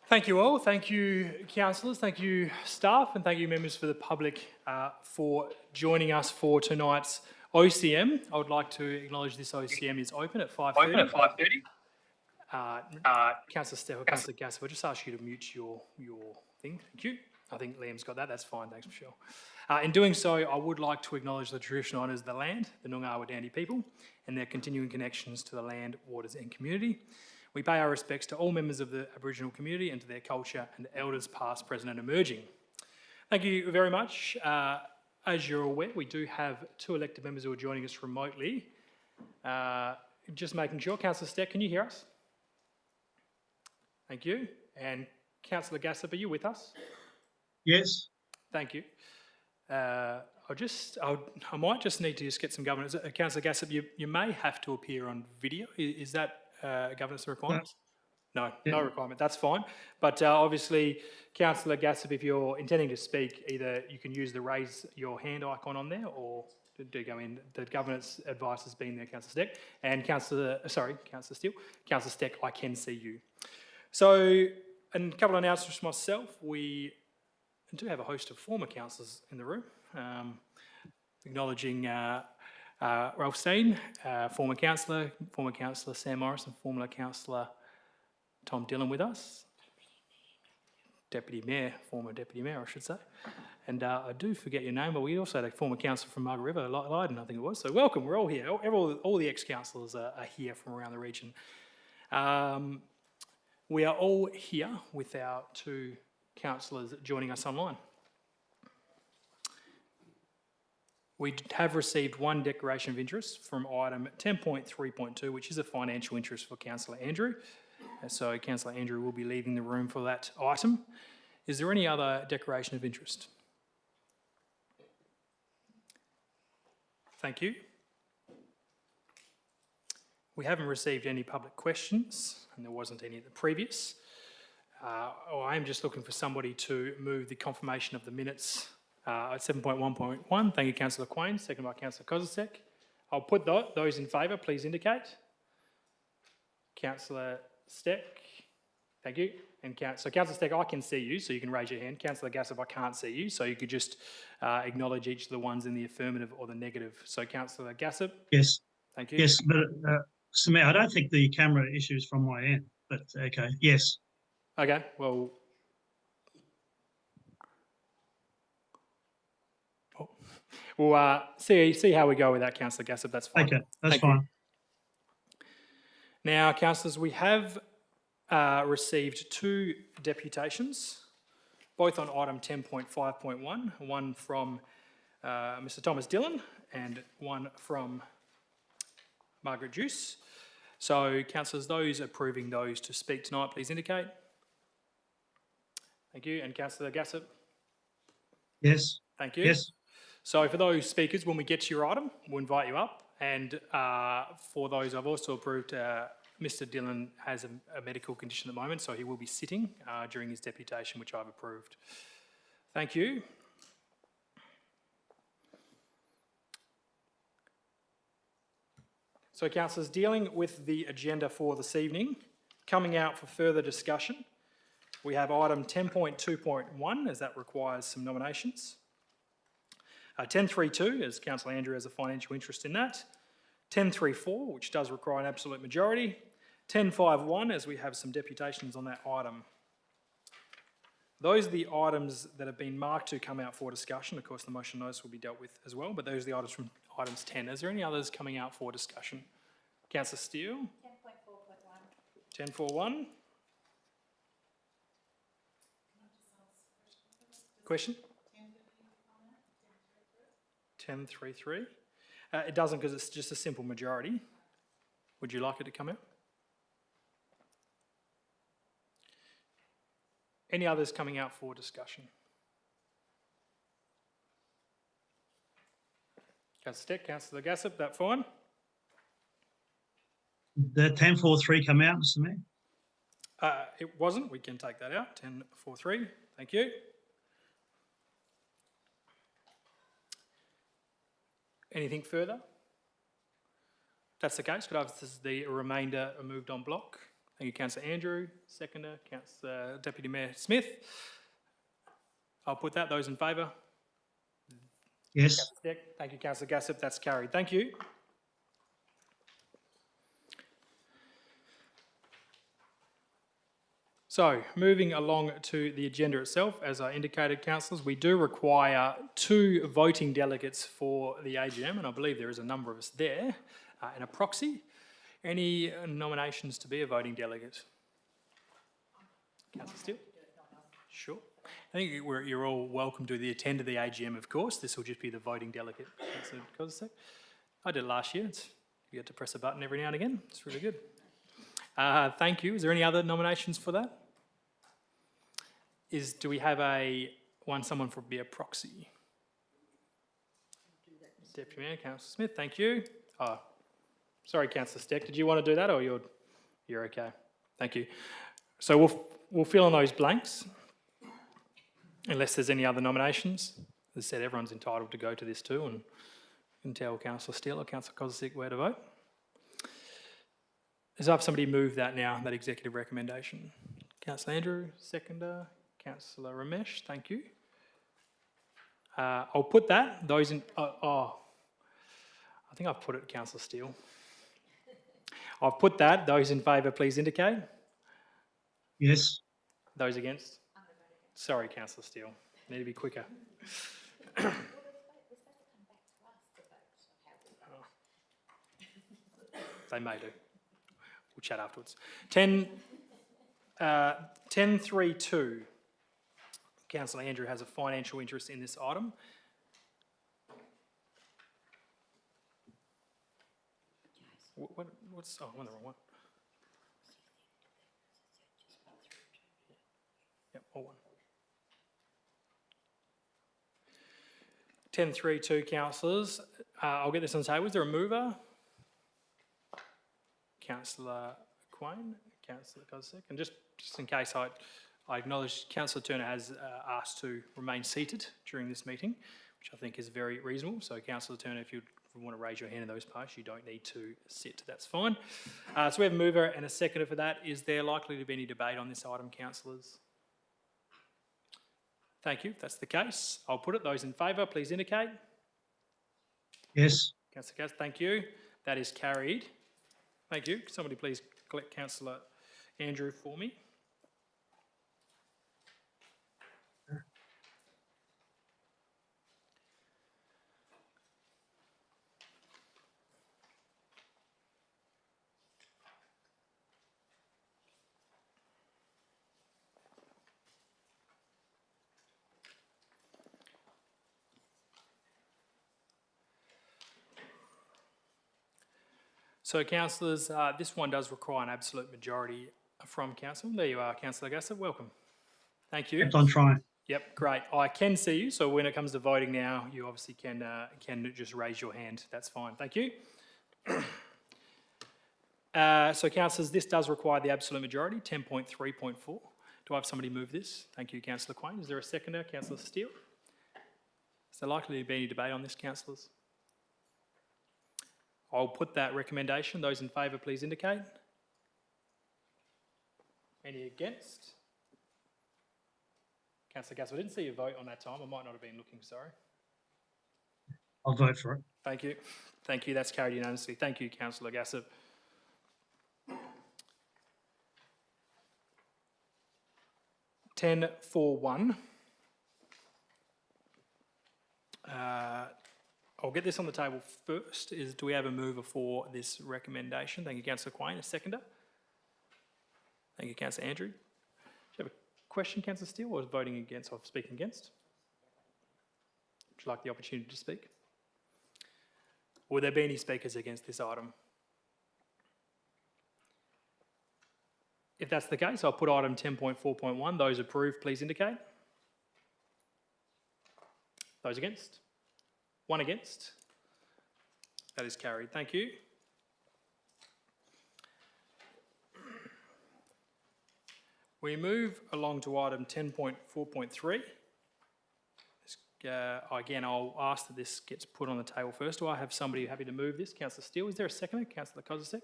Thank you all. Thank you, councillors. Thank you, staff, and thank you, members for the public, for joining us for tonight's OCM. I would like to acknowledge this OCM is open at 5:30. Open at 5:30. Councillor Stepp or Councillor Gassip, I'll just ask you to mute your thing. Thank you. I think Liam's got that. That's fine. Thanks, Michelle. In doing so, I would like to acknowledge the traditional owners of the land, the Noongar Wadandi people, and their continuing connections to the land, waters and community. We pay our respects to all members of the Aboriginal community and to their culture and elders past, present and emerging. Thank you very much. As you're aware, we do have two elected members who are joining us remotely. Just making sure. Councillor Steck, can you hear us? Thank you. And Councillor Gassip, are you with us? Yes. Thank you. I might just need to just get some governance. Councillor Gassip, you may have to appear on video. Is that governance requirement? No, no requirement. That's fine. But obviously, Councillor Gassip, if you're intending to speak, either you can use the raise your hand icon on there, or do go in. The governance advice has been there, Councillor Steck, and Councillor Steele. Councillor Steck, I can see you. So, and a couple of announcements from myself. We do have a host of former councillors in the room, acknowledging Ralph Steen, former councillor Sam Morrison, former councillor Tom Dillon with us, former deputy mayor, I should say. And I do forget your name, but we also had a former councillor from Margaret River, Lydon, I think it was. So welcome, we're all here. All the ex-councillors are here from around the region. We are all here with our two councillors joining us online. We have received one declaration of interest from item 10.3.2, which is a financial interest for Councillor Andrew. So Councillor Andrew will be leaving the room for that item. Is there any other declaration of interest? Thank you. We haven't received any public questions, and there wasn't any at the previous. I am just looking for somebody to move the confirmation of the minutes at 7.1.1. Thank you, Councillor Quain, second by Councillor Kozisek. I'll put those in favour, please indicate. Councillor Steck, thank you. And so Councillor Steck, I can see you, so you can raise your hand. Councillor Gassip, I can't see you, so you could just acknowledge each of the ones in the affirmative or the negative. So Councillor Gassip? Yes. Thank you. Yes, but Samir, I don't think the camera issue is from my end, but okay, yes. Okay, well, we'll see how we go with that, Councillor Gassip. That's fine. Okay, that's fine. Now, councillors, we have received two deputations, both on item 10.5.1, one from Mr. Thomas Dillon and one from Margaret Juice. So, councillors, those approving those to speak tonight, please indicate. Thank you. And Councillor Gassip? Yes. Thank you. Yes. So for those speakers, when we get to your item, we'll invite you up. And for those, I've also approved Mr. Dillon has a medical condition at the moment, so he will be sitting during his deputation, which I've approved. Thank you. So, councillors, dealing with the agenda for this evening, coming out for further discussion, we have item 10.2.1, as that requires some nominations. 10.3.2, as Councillor Andrew has a financial interest in that. 10.3.4, which does require an absolute majority. 10.5.1, as we have some deputations on that item. Those are the items that have been marked to come out for discussion. Of course, the motion notice will be dealt with as well, but those are the items from items 10. Is there any others coming out for discussion? Councillor Steele? 10.4.1. 10.4.1. Question? 10.3.3. It doesn't, because it's just a simple majority. Would you like it to come out? Any others coming out for discussion? Councillor Steck, Councillor Gassip, that fine? The 10.4.3 come out, Mr. Mayor? It wasn't. We can take that out. 10.4.3. Thank you. Anything further? If that's the case, could I have the remainder moved on block? Thank you, Councillor Andrew. Seconder, Councillor Deputy Mayor Smith. I'll put that. Those in favour? Yes. Thank you, Councillor Gassip. That's carried. Thank you. So, moving along to the agenda itself, as I indicated, councillors, we do require 2 voting delegates for the AGM, and I believe there is a number of us there, and a proxy. Any nominations to be a voting delegate? Councillor Steele? Sure. I think you're all welcome to attend the AGM, of course. This will just be the voting delegate. Councillor Kozisek. I did it last year. You get to press a button every now and again. It's really good. Thank you. Is there any other nominations for that? Do we have someone for be a proxy? Deputy Mayor, Councillor Smith, thank you. Oh, sorry, Councillor Steck, did you want to do that, or you're okay? Thank you. So we'll fill in those blanks, unless there's any other nominations. As I said, everyone's entitled to go to this too, and you can tell Councillor Steele or Councillor Kozisek where to vote. Is there somebody move that now, that executive recommendation? Councillor Andrew, seconder. Councillor Ramesh, thank you. I'll put that. Those in... I think I've put it, Councillor Steele. I've put that. Those in favour, please indicate. Yes. Those against? Sorry, Councillor Steele. Need to be quicker. They may do. We'll chat afterwards. 10.3.2. Councillor Andrew has a financial interest in this item. What's... Oh, I'm on the wrong one. Yep, all one. 10.3.2, councillors. I'll get this on the table. Is there a mover? Councillor Quain, Councillor Kozisek. And just in case I acknowledge Councillor Turner has asked to remain seated during this meeting, which I think is very reasonable. So Councillor Turner, if you want to raise your hand in those parts, you don't need to sit, that's fine. So we have a mover and a seconder for that. Is there likely to be any debate on this item, councillors? Thank you. If that's the case, I'll put it. Those in favour, please indicate. Yes. Councillor Gass, thank you. That is carried. Thank you. Somebody please collect Councillor Andrew for me. So, councillors, this one does require an absolute majority from council. There you are, Councillor Gassett. Welcome. Thank you. Kept on trying. Yep, great. I can see you, so when it comes to voting now, you obviously can just raise your hand. That's fine. Thank you. So, councillors, this does require the absolute majority, 10.3.4. Do I have somebody move this? Thank you, Councillor Quain. Is there a seconder, Councillor Steele? Is there likely to be any debate on this, councillors? I'll put that recommendation. Those in favour, please indicate. Any against? Councillor Gassel, I didn't see you vote on that time. I might not have been looking, sorry. I'll vote for it. Thank you. Thank you. That's carried unanimously. Thank you, Councillor Gassel. Ten 4.1. I'll get this on the table first. Do we have a mover for this recommendation? Thank you, Councillor Quain. A seconder? Thank you, Councillor Andrew. Do you have a question, Councillor Steele, or voting against or speaking against? Would you like the opportunity to speak? Will there be any speakers against this item? If that's the case, I'll put item 10.4.1. Those approved, please indicate. Those against? One against. That is carried. Thank you. We move along to item 10.4.3. Again, I'll ask that this gets put on the table first. Do I have somebody happy to move this? Councillor Steele, is there a seconder? Councillor Kozisek?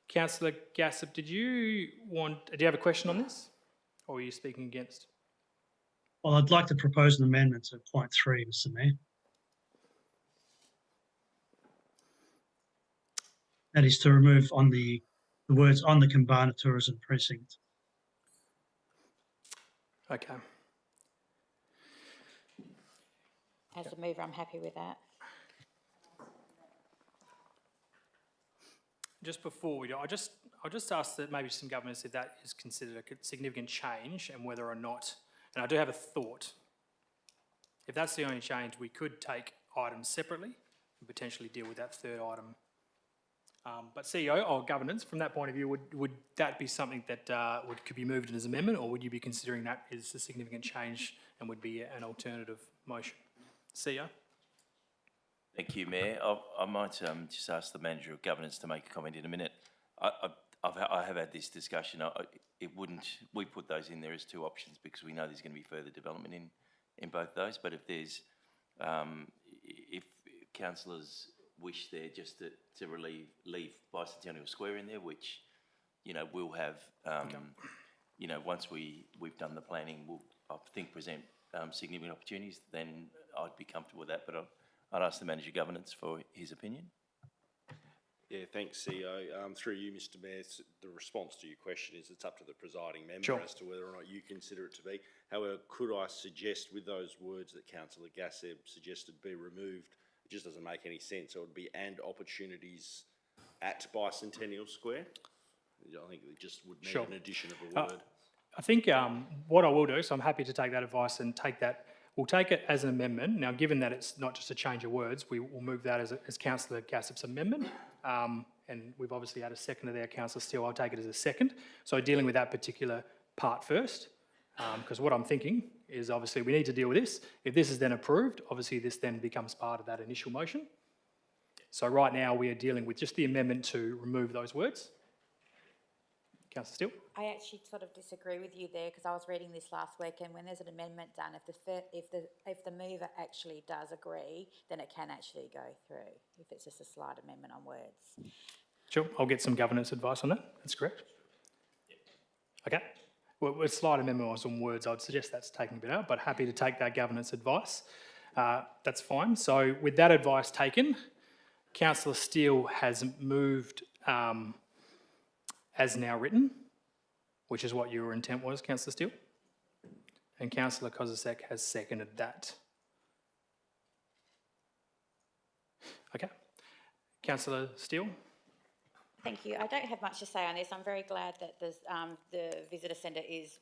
Councillor Gassop, do you have a question on this? Or are you speaking against? Well, I'd like to propose an amendment to point 3, Mr Mayor. That is to remove on the words on the Kambana Tourism Precinct. Okay. As a mover, I'm happy with that. Just before we do, I'll just ask that maybe some governors if that is considered a significant change and whether or not, and I do have a thought, if that's the only change, we could take items separately and potentially deal with that third item. But CEO or governance, from that point of view, would that be something that could be moved as an amendment, or would you be considering that as a significant change and would be an alternative motion? CEO? Thank you, Mayor. I might just ask the Manager of Governance to make a comment in a minute. I have had this discussion. We put those in there as 2 options because we know there's going to be further development in both those. But if there's, if councillors wish there just to leave Bicentennial Square in there, which, you know, we'll have, you know, once we've done the planning, we'll, I think, present significant opportunities, then I'd be comfortable with that. But I'd ask the Manager of Governance for his opinion. Yeah, thanks, CEO. Through you, Mr Mayor, the response to your question is it's up to the presiding member Sure. as to whether or not you consider it to be. However, could I suggest with those words that Councillor Gasseb suggested be removed? It just doesn't make any sense. It would be "and opportunities at Bicentennial Square." I think it just would need Sure. an addition of a word. I think what I will do, so I'm happy to take that advice and take that. We'll take it as an amendment. Now, given that it's not just a change of words, we will move that as Councillor Gassop's amendment. And we've obviously had a seconder there, Councillor Steele. I'll take it as a second. So dealing with that particular part first, because what I'm thinking is obviously we need to deal with this. If this is then approved, obviously this then becomes part of that initial motion. So right now we are dealing with just the amendment to remove those words. Councillor Steele? I actually sort of disagree with you there because I was reading this last week, and when there's an amendment done, if the mover actually does agree, then it can actually go through. If it's just a slight amendment on words. Sure, I'll get some governance advice on that. That's correct. Okay. Well, with slight amendment on words, I'd suggest that's taking a bit out, but happy to take that governance advice. That's fine. So with that advice taken, Councillor Steele has moved as now written, which is what your intent was, Councillor Steele. And Councillor Kozisek has seconded that. Okay. Councillor Steele? Thank you. I don't have much to say on this. I'm very glad that the visitor centre is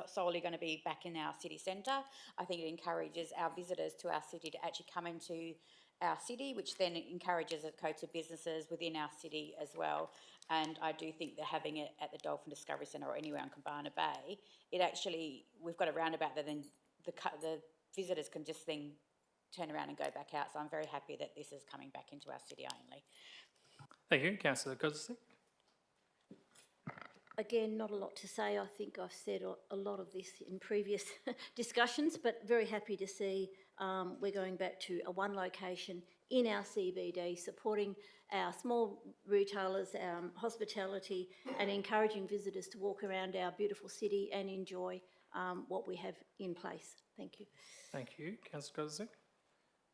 solely going to be back in our city centre. I think it encourages our visitors to our city to actually come into our city, which then encourages a coach of businesses within our city as well. And I do think that having it at the Dolphin Discovery Centre or anywhere on Kambana Bay, it actually, we've got a roundabout that then the visitors can just then turn around and go back out. So I'm very happy that this is coming back into our city only. Thank you. Councillor Kozisek? Again, not a lot to say. I think I've said a lot of this in previous discussions, but very happy to see we're going back to a one location in our CBD, supporting our small retailers, our hospitality, and encouraging visitors to walk around our beautiful city and enjoy what we have in place. Thank you. Thank you. Councillor Kozisek?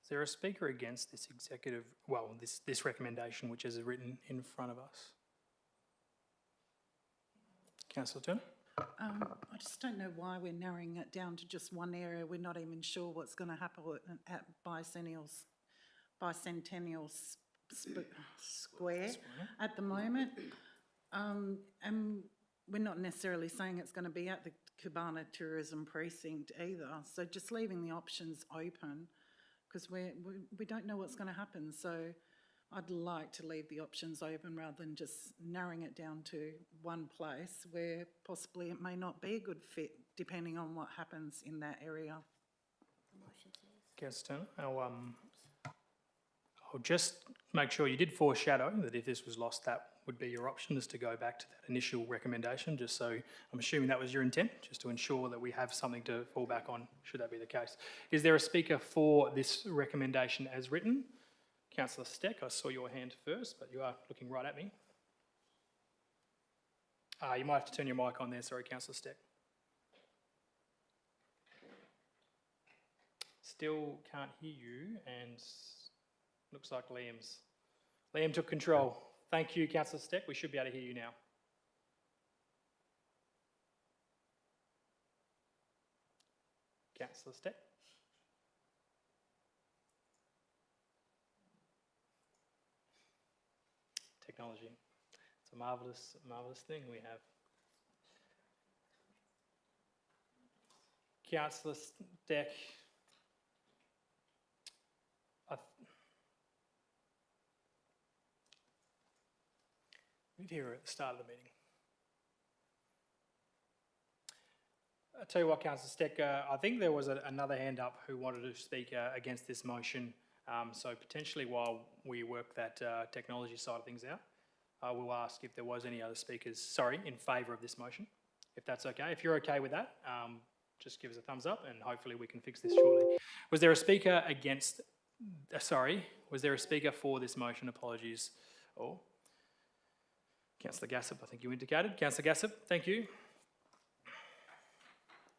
Is there a speaker against this this recommendation which is written in front of us? Councillor Turner? I just don't know why we're narrowing it down to just one area. We're not even sure what's going to happen at Bicentennial Square at the moment. And we're not necessarily saying it's going to be at the Kambana Tourism Precinct either. So just leaving the options open, because we don't know what's going to happen. So I'd like to leave the options open rather than just narrowing it down to one place where possibly it may not be a good fit depending on what happens in that area. Councillor Turner? I'll just make sure you did foreshadow that if this was lost, that would be your option, is to go back to that initial recommendation, just so I'm assuming that was your intent, just to ensure that we have something to fall back on, should that be the case. Is there a speaker for this recommendation as written? Councillor Steck, I saw your hand first, but you are looking right at me. You might have to turn your mic on there, sorry, Councillor Steck. Still can't hear you, and looks like Liam took control. Thank you, Councillor Steck. We should be able to hear you now. Councillor Steck. Technology. It's a marvellous thing we have. Councillor Steck. We did hear her at the start of the meeting. I'll tell you what, Councillor Steck, I think there was another hand up who wanted to speak against this motion. So potentially while we work that technology side of things out, I will ask if there was any other speakers, in favour of this motion, if that's okay. If you're okay with that, just give us a thumbs up and hopefully we can fix this shortly. Was there a speaker against, was there a speaker for this motion? Apologies. Oh, Councillor Gassop, I think you indicated. Councillor Gassop, thank you.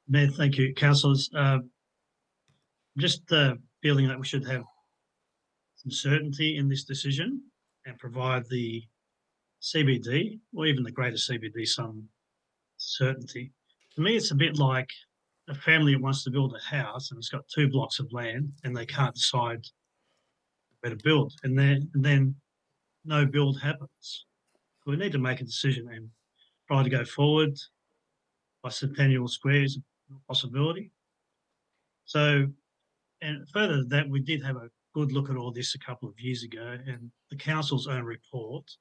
Mayor, thank you. Councillors, just feeling that we should have some certainty in this decision and provide the CBD, or even the greater CBD, some certainty. To me, it's a bit like a family that wants to build a house and it's got 2 blocks of land and they can't decide where to build, and then no build happens. We need to make a decision and try to go forward. Bicentennial Square is a possibility. So, and further to that, we did have a good look at all this a couple of years ago, and the council's own report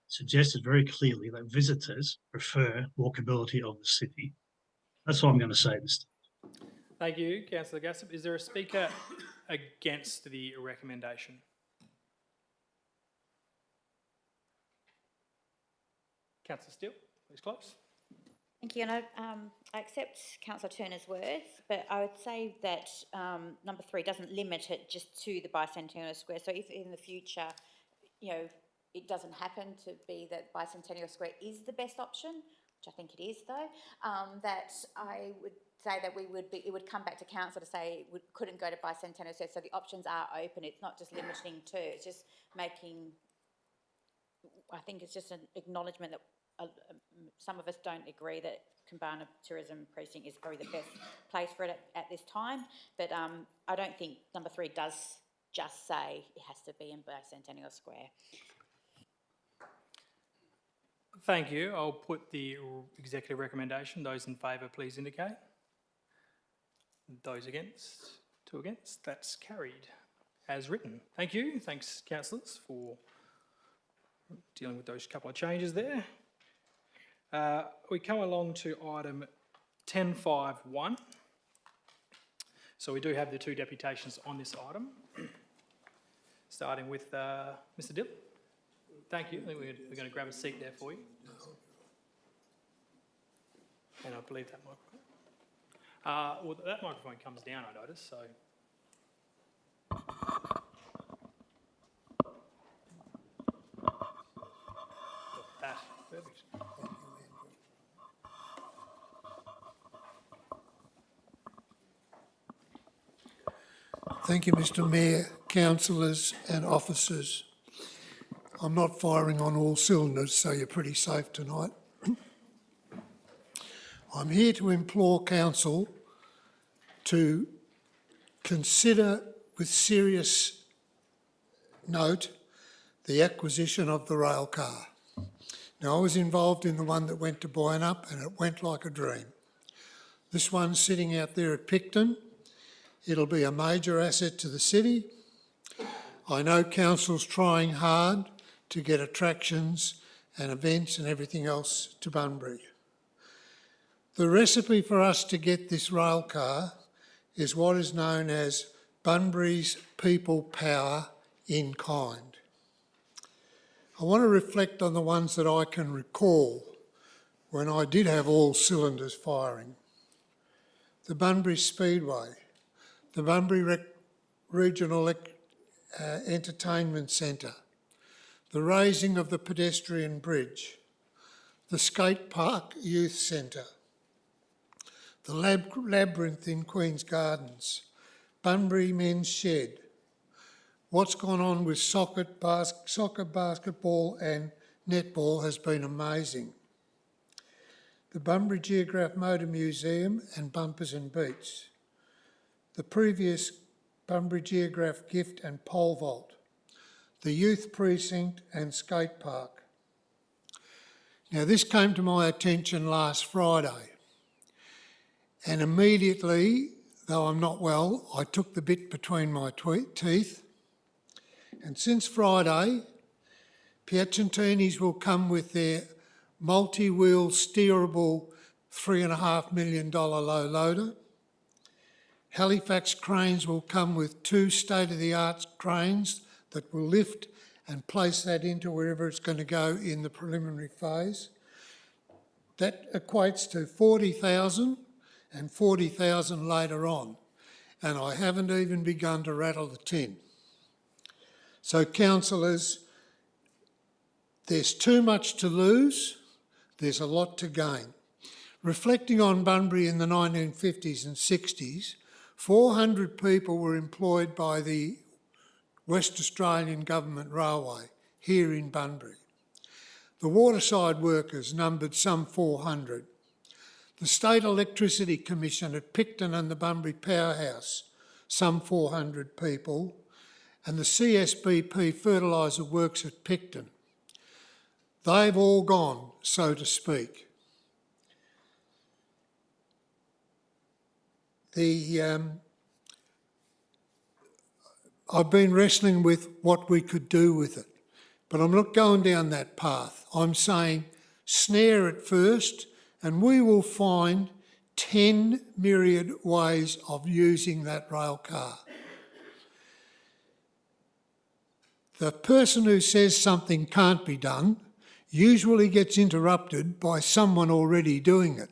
suggested very clearly that visitors prefer walkability of the city. That's all I'm going to say, Mr. Thank you, Councillor Gassop. Is there a speaker against the recommendation? Councillor Steele, please close. Thank you, and I accept Councillor Turner's words, but I would say that number 3 doesn't limit it just to the Bicentennial Square. So if in the future, it doesn't happen to be that Bicentennial Square is the best option, which I think it is though, that I would say that it would come back to council to say it couldn't go to Bicentennial Square. So the options are open. It's not just limiting to, it's just making, I think it's just an acknowledgement that some of us don't agree that Kambana Tourism Precinct is probably the best place for it at this time, but I don't think number 3 does just say it has to be in Bicentennial Square. Thank you. I'll put the executive recommendation. Those in favour, please indicate. Those against, 2 against. That's carried as written. Thank you. Thanks, councillors, for dealing with those couple of changes there. We come along to item 10.5.1. So we do have the 2 deputations on this item, starting with Mr. Dill. Thank you. I think we're going to grab a seat there for you. And I believe that microphone. Well, that microphone comes down, I notice, so. That, perfect. Thank you, Mr Mayor, councillors and officers. I'm not firing on all cylinders, so you're pretty safe tonight. I'm here to implore council to consider with serious note the acquisition of the rail car. Now, I was involved in the one that went to Boyanup and it went like a dream. This one's sitting out there at Picton. It'll be a major asset to the city. I know council's trying hard to get attractions and events and everything else to Bunbury. The recipe for us to get this rail car is what is known as Bunbury's people power in kind. I want to reflect on the ones that I can recall when I did have all cylinders firing. The Bunbury Speedway, the Bunbury Regional Entertainment Centre, the raising of the pedestrian bridge, the skate park youth centre, the labyrinth in Queen's Gardens, Bunbury Men's Shed. What's gone on with soccer, basketball and netball has been amazing. The Bunbury Geograph Motor Museum and Bumpers and Beats. The previous Bunbury Geograph gift and pole vault. The youth precinct and skate park. Now this came to my attention last Friday, and immediately, though I'm not well, I took the bit between my teeth, and since Friday, Piacentini's will come with their multi-wheel steerable $3.5 million low loader. Halifax Cranes will come with 2 state-of-the-art cranes that will lift and place that into wherever it's going to go in the preliminary phase. That equates to 40,000 and 40,000 later on, and I haven't even begun to rattle the tin. So councillors, there's too much to lose, there's a lot to gain. Reflecting on Bunbury in the 1950s and 60s, 400 people were employed by the West Australian Government Railway here in Bunbury. The waterside workers numbered some 400. The State Electricity Commission at Picton and the Bunbury Powerhouse, some 400 people, and the CSBP Fertiliser Works at Picton. They've all gone, so to speak. I've been wrestling with what we could do with it, but I'm not going down that path. I'm saying snare it first, and we will find 10 myriad ways of using that rail car. The person who says something can't be done usually gets interrupted by someone already doing it,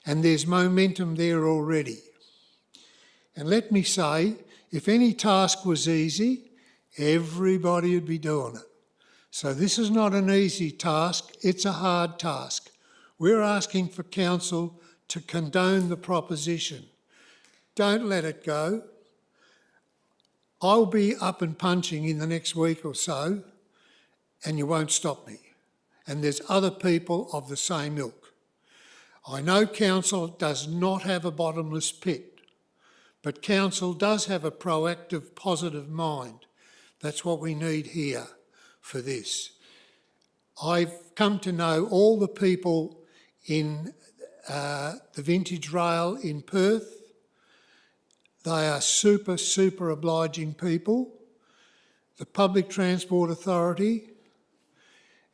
and there's momentum there already. And let me say, if any task was easy, everybody would be doing it. So this is not an easy task, it's a hard task. We're asking for council to condone the proposition. Don't let it go. I'll be up and punching in the next week or so, and you won't stop me. And there's other people of the same ilk. I know council does not have a bottomless pit, but council does have a proactive, positive mind. That's what we need here for this. I've come to know all the people in the Vintage Rail in Perth. They are super, super obliging people. The Public Transport Authority,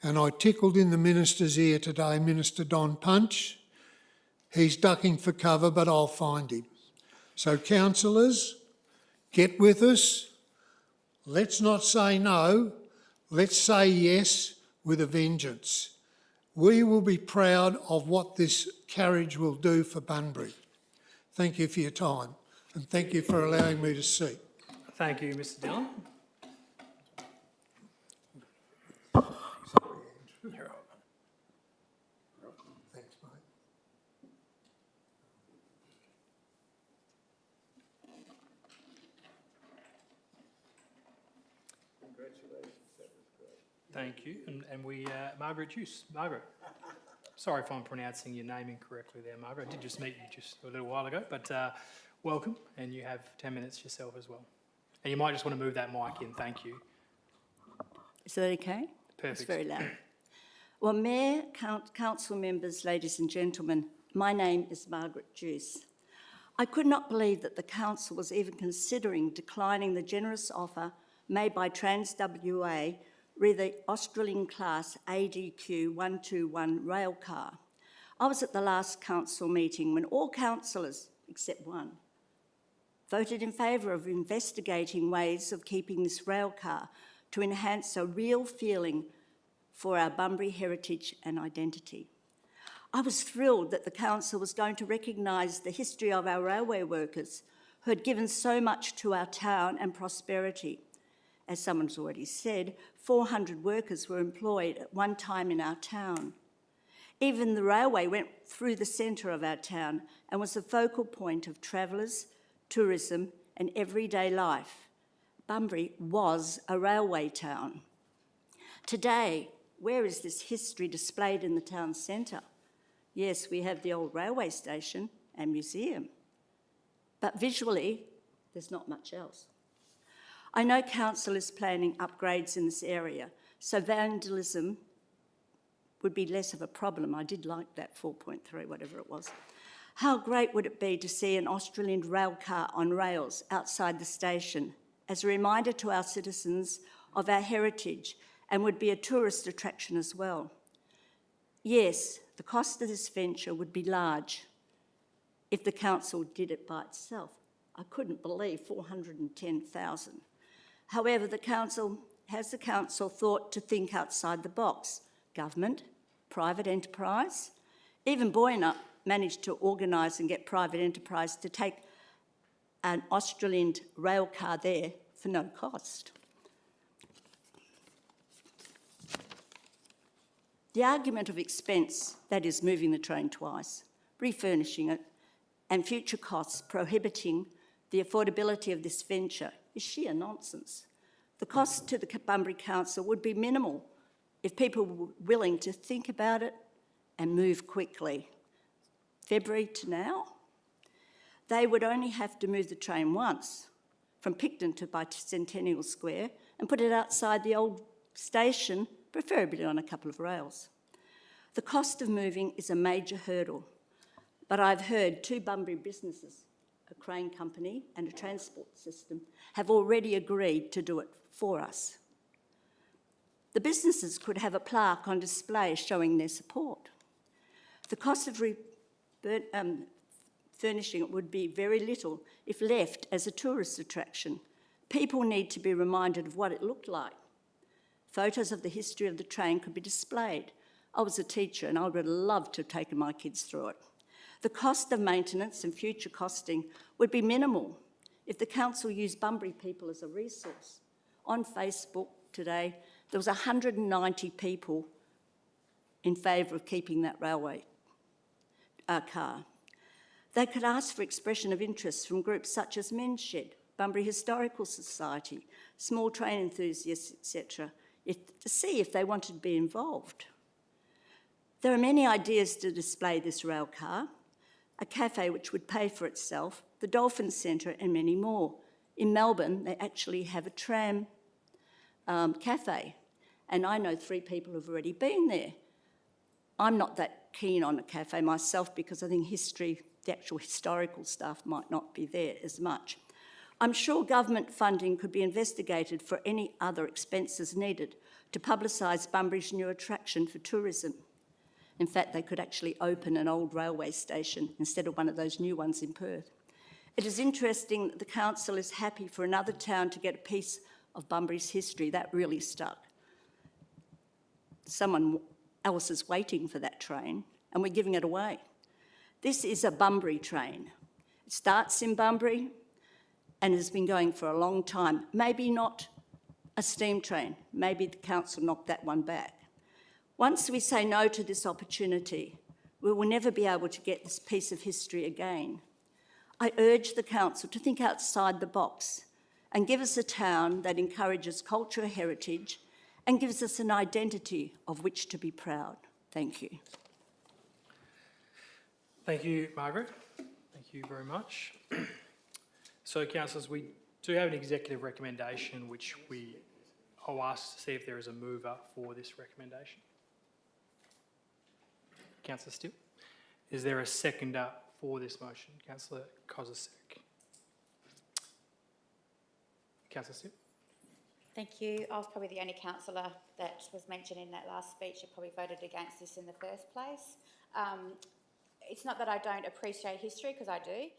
and I tickled in the minister's ear today, Minister Don Punch. He's ducking for cover, but I'll find him. So councillors, get with us. Let's not say no, let's say yes with a vengeance. We will be proud of what this carriage will do for Bunbury. Thank you for your time, and thank you for allowing me to speak. Thank you, Mr Dillon. Thanks, mate. Thank you. And we, Margaret Juice. Margaret. Sorry if I'm pronouncing your name incorrectly there, Margaret. I did just meet you just a little while ago, but welcome, and you have 10 minutes yourself as well. And you might just want to move that mic in. Thank you. Is that okay? Perfect. It's very loud. Well, Mayor, Council members, ladies and gentlemen, my name is Margaret Juice. I could not believe that the Council was even considering declining the generous offer made by TransWA re the Australian class ADQ 121 rail car. I was at the last council meeting when all councillors, except one, voted in favour of investigating ways of keeping this rail car to enhance a real feeling for our Bunbury heritage and identity. I was thrilled that the council was going to recognise the history of our railway workers who had given so much to our town and prosperity. As someone's already said, 400 workers were employed at one time in our town. Even the railway went through the centre of our town and was the focal point of travellers, tourism and everyday life. Bunbury was a railway town. Today, where is this history displayed in the town centre? Yes, we have the old railway station and museum, but visually, there's not much else. I know council is planning upgrades in this area, so vandalism would be less of a problem. I did like that 4.3, whatever it was. How great would it be to see an Australian rail car on rails outside the station as a reminder to our citizens of our heritage, and would be a tourist attraction as well. Yes, the cost of this venture would be large if the council did it by itself. I couldn't believe 410,000. However, has the council thought to think outside the box? Government, private enterprise? Even Boyanup managed to organise and get private enterprise to take an Australian rail car there for no cost. The argument of expense, that is moving the train twice, refurnishing it, and future costs prohibiting the affordability of this venture is sheer nonsense. The cost to the Bunbury Council would be minimal if people were willing to think about it and move quickly. February to now, they would only have to move the train once, from Picton to Bicentennial Square, and put it outside the old station, preferably on a couple of rails. The cost of moving is a major hurdle, but I've heard 2 Bunbury businesses, a crane company and a transport system, have already agreed to do it for us. The businesses could have a plaque on display showing their support. The cost of furnishing it would be very little if left as a tourist attraction. People need to be reminded of what it looked like. Photos of the history of the train could be displayed. I was a teacher and I would have loved to have taken my kids through it. The cost of maintenance and future costing would be minimal if the council used Bunbury people as a resource. On Facebook today, there was 190 people in favour of keeping that railway car. They could ask for expression of interest from groups such as Men's Shed, Bunbury Historical Society, small train enthusiasts, etc., to see if they wanted to be involved. There are many ideas to display this rail car, a cafe which would pay for itself, the Dolphin Centre and many more. In Melbourne, they actually have a tram cafe, and I know 3 people who've already been there. I'm not that keen on a cafe myself because I think history, the actual historical stuff might not be there as much. I'm sure government funding could be investigated for any other expenses needed to publicise Bunbury's new attraction for tourism. In fact, they could actually open an old railway station instead of one of those new ones in Perth. It is interesting that the council is happy for another town to get a piece of Bunbury's history. That really stuck. Someone else is waiting for that train and we're giving it away. This is a Bunbury train. It starts in Bunbury and has been going for a long time. Maybe not a steam train. Maybe the council knocked that one back. Once we say no to this opportunity, we will never be able to get this piece of history again. I urge the council to think outside the box and give us a town that encourages cultural heritage and gives us an identity of which to be proud. Thank you. Thank you, Margaret. Thank you very much. So, councillors, we do have an executive recommendation which I'll ask to see if there is a mover for this recommendation. Councillor Still. Is there a seconder for this motion? Councillor Kozisek. Councillor Still. Thank you. I was probably the only councillor that was mentioned in that last speech who probably voted against this in the first place. It's not that I don't appreciate history, because I do.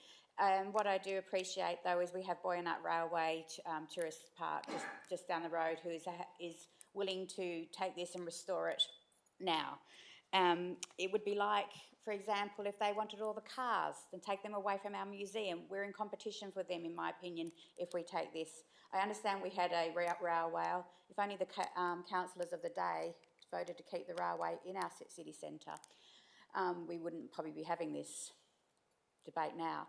What I do appreciate, though, is we have Boyanup Railway Tourist Park just down the road who is willing to take this and restore it now. It would be like, for example, if they wanted all the cars, then take them away from our museum. We're in competition for them, in my opinion, if we take this. I understand we had a railway. If only the councillors of the day voted to keep the railway in our city centre. we wouldn't probably be having this debate now.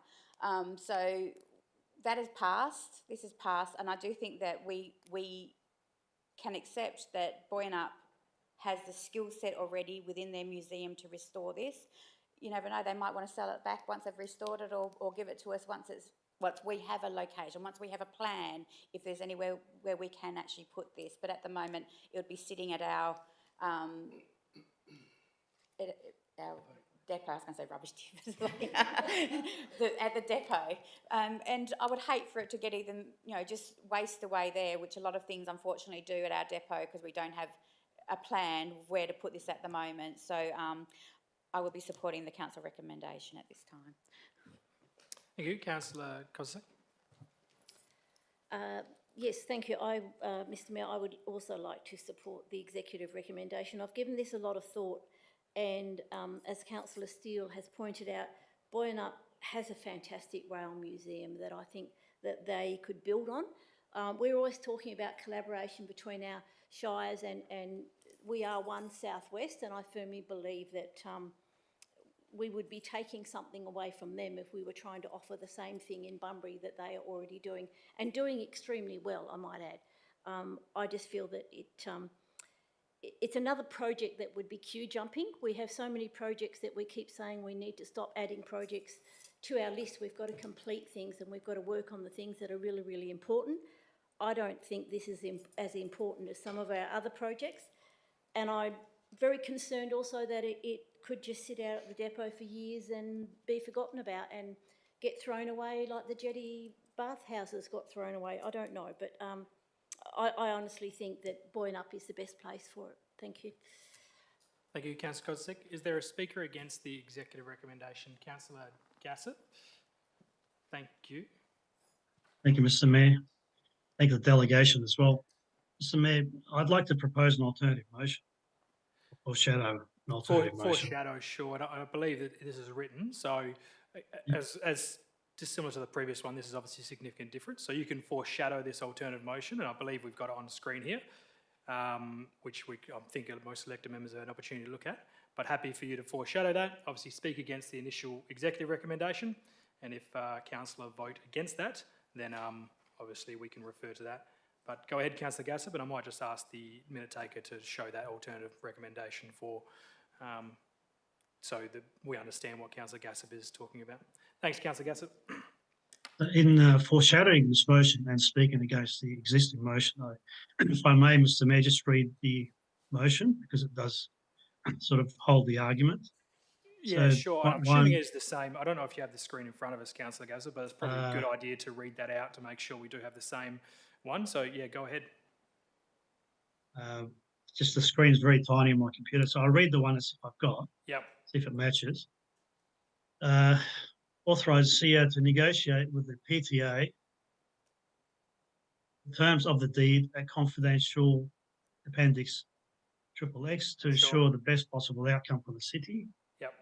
So that has passed, this has passed, and I do think that we can accept that Boyanup has the skill set already within their museum to restore this. You never know, they might want to sell it back once they've restored it, or give it to us once we have a location, once we have a plan, if there's anywhere where we can actually put this. But at the moment, it would be sitting at our depot. I was going to say rubbish tip, at the depot. And I would hate for it to get even, just waste away there, which a lot of things unfortunately do at our depot, because we don't have a plan of where to put this at the moment. So I will be supporting the council recommendation at this time. Thank you. Councillor Kozak. Yes, thank you. Mr Mayor, I would also like to support the executive recommendation. I've given this a lot of thought, and as Councillor Steele has pointed out, Boyanup has a fantastic rail museum that I think that they could build on. We're always talking about collaboration between our shires, and we are one southwest, and I firmly believe that we would be taking something away from them if we were trying to offer the same thing in Bunbury that they are already doing, and doing extremely well, I might add. I just feel that it's another project that would be queue jumping. We have so many projects that we keep saying we need to stop adding projects to our list. We've got to complete things, and we've got to work on the things that are really, really important. I don't think this is as important as some of our other projects, and I'm very concerned also that it could just sit out at the depot for years and be forgotten about and get thrown away like the jetty bathhouses got thrown away. I don't know, but I honestly think that Boyanup is the best place for it. Thank you. Thank you, Councillor Kozak. Is there a speaker against the executive recommendation? Councillor Gassett. Thank you. Thank you, Mr Mayor. Thank the delegation as well. Mr Mayor, I'd like to propose an alternative motion, or shadow an alternative motion. Foreshadow, sure. And I believe that this is written, so as just similar to the previous one, this is obviously a significant difference. So you can foreshadow this alternative motion, and I believe we've got it on the screen here, which I think most elected members have an opportunity to look at. But happy for you to foreshadow that. Obviously, speak against the initial executive recommendation, and if councillor vote against that, then obviously we can refer to that. But go ahead, Councillor Gassett, but I might just ask the minute taker to show that alternative recommendation so that we understand what Councillor Gassett is talking about. Thanks, Councillor Gassett. In foreshadowing this motion and speaking against the existing motion, if I may, Mr Mayor, just read the motion because it does sort of hold the argument. Yeah, So, sure. I'm assuming it's the same. I don't know if you have the screen in front of us, Councillor Gassett, but it's probably a good idea to read that out to make sure we do have the same one. So, yeah, go ahead. Just the screen's very tiny on my computer, so I'll read the one as if I've got, Yep. see if it matches. Authorise CEO to negotiate with the PTA in terms of the deed a confidential appendix XXX to ensure the best possible outcome for the city. Yep.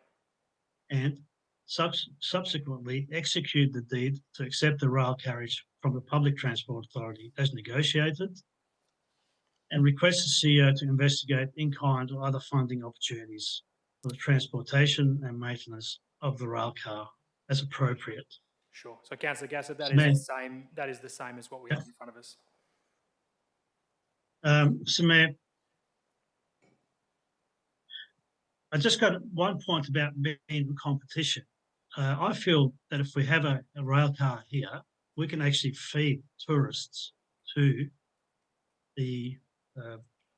And subsequently execute the deed to accept the rail carriage from the Public Transport Authority as negotiated, and request the CEO to investigate in-kind or other funding opportunities for the transportation and maintenance of the rail car as appropriate. Sure. So, Councillor Gassett, that Mayor. is the same. That is the same as what we have in front of us. So, Mayor, I just got one point about being in competition. I feel that if we have a rail car here, we can actually feed tourists to the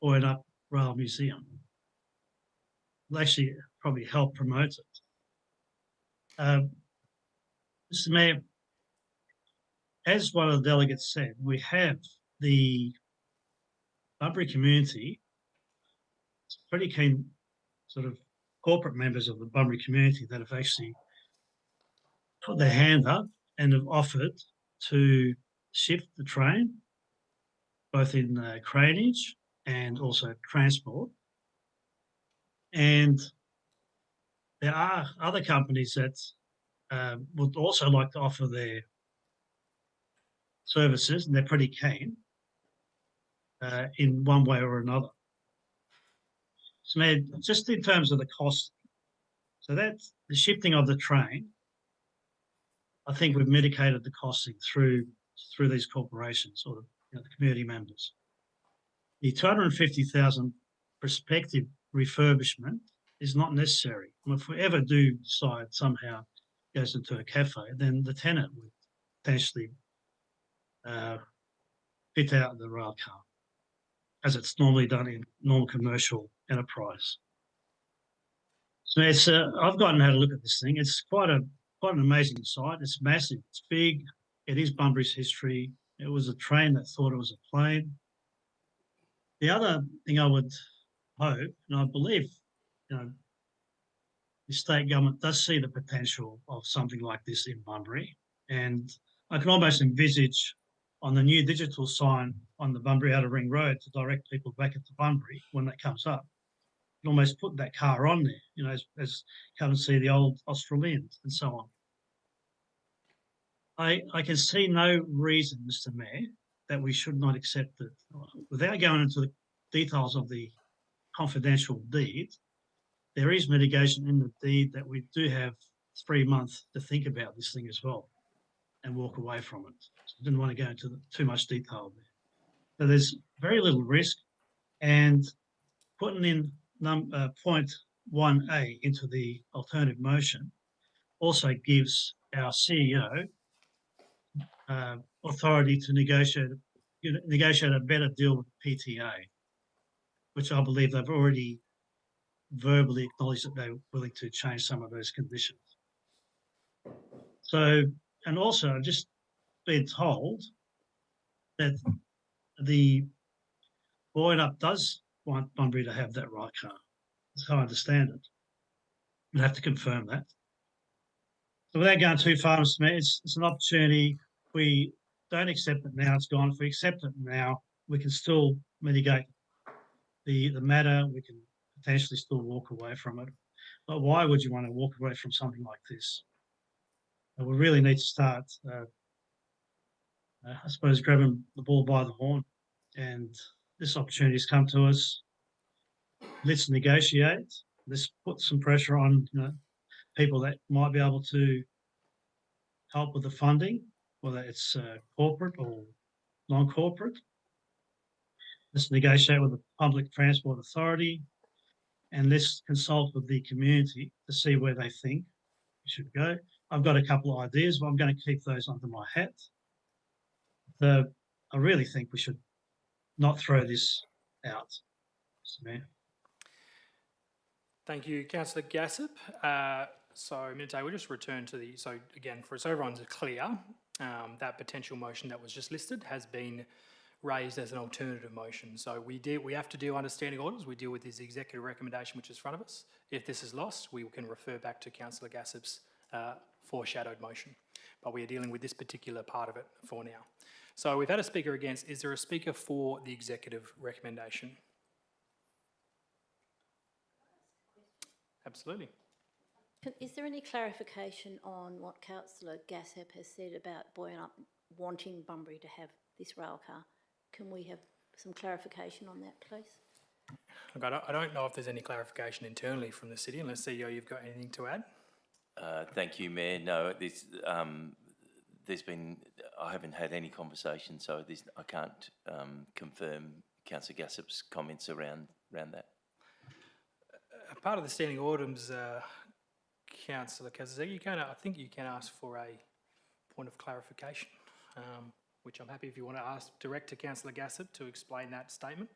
Boyanup Rail Museum. It'll actually probably help promote it. Mr Mayor, as one of the delegates said, we have the Bunbury community, pretty keen sort of corporate members of the Bunbury community that have actually put their hand up and have offered to shift the train, both in craneage and also transport. And there are other companies that would also like to offer their services, and they're pretty keen in one way or another. So, Mayor, just in terms of the cost, So that's the shifting of the train. I think we've mitigated the costing through these corporations or the community members. The 250,000 prospective refurbishment is not necessary. And if we ever do decide somehow it goes into a cafe, then the tenant would potentially fit out the rail car, as it's normally done in normal commercial enterprise. So it's I've gotten and had a look at this thing. It's quite an amazing site. It's massive. It's big. It is Bunbury's history. It was a train that thought it was a plane. The other thing I would hope, and I believe, the state government does see the potential of something like this in Bunbury, and I can almost envisage on the new digital sign on the Bunbury Outer Ring Road to direct people back into Bunbury when that comes up. You can almost put that car on there, as come and see the old Australians and so on. I can see no reason, Mr. Mayor, that we should not accept it. Without going into the details of the confidential deed, there is mitigation in the deed that we do have 3 months to think about this thing as well and walk away from it. So I didn't want to go into too much detail there. So there's very little risk, and putting in point 1A into the alternative motion also gives our CEO authority to negotiate a better deal with PTA, which I believe they've already verbally acknowledged that they're willing to change some of those conditions. So, and also I've just been told that the Boyd Up does want Bunbury to have that right car. That's how I understand it. We'll have to confirm that. So without going too far, Mr. Mayor, it's an opportunity. If we don't accept it now, it's gone. If we accept it now, we can still mitigate the matter. We can potentially still walk away from it. But why would you want to walk away from something like this? We really need to start, I suppose, grabbing the ball by the horn. And this opportunity has come to us. Let's negotiate. Let's put some pressure on people that might be able to help with the funding, whether it's corporate or non-corporate. Let's negotiate with the Public Transport Authority, and let's consult with the community to see where they think we should go. I've got a couple of ideas, but I'm going to keep those under my hat. I really think we should not throw this out, Mr. Mayor. Thank you, Councillor Gassop. So, Minute, we'll just return to so again, so everyone's clear, that potential motion that was just listed has been raised as an alternative motion. So we have to deal under standing orders. We deal with this executive recommendation which is in front of us. If this is lost, we can refer back to Councillor Gassop's foreshadowed motion. But we are dealing with this particular part of it for now. So we've had a speaker against. Is there a speaker for the executive recommendation? Absolutely. Is there any clarification on what Councillor Gassop has said about Boyd Up wanting Bunbury to have this rail car? Can we have some clarification on that, please? Look, I don't know if there's any clarification internally from the city, unless CEO, you've got anything to add? Thank you, Mayor. No, there's been, I haven't had any conversation, so I can't confirm Councillor Gassop's comments around that. Part of the standing orders, Councillor Kazazegi, I think you can ask for a point of clarification, which I'm happy if you want to ask direct to Councillor Gassop to explain that statement.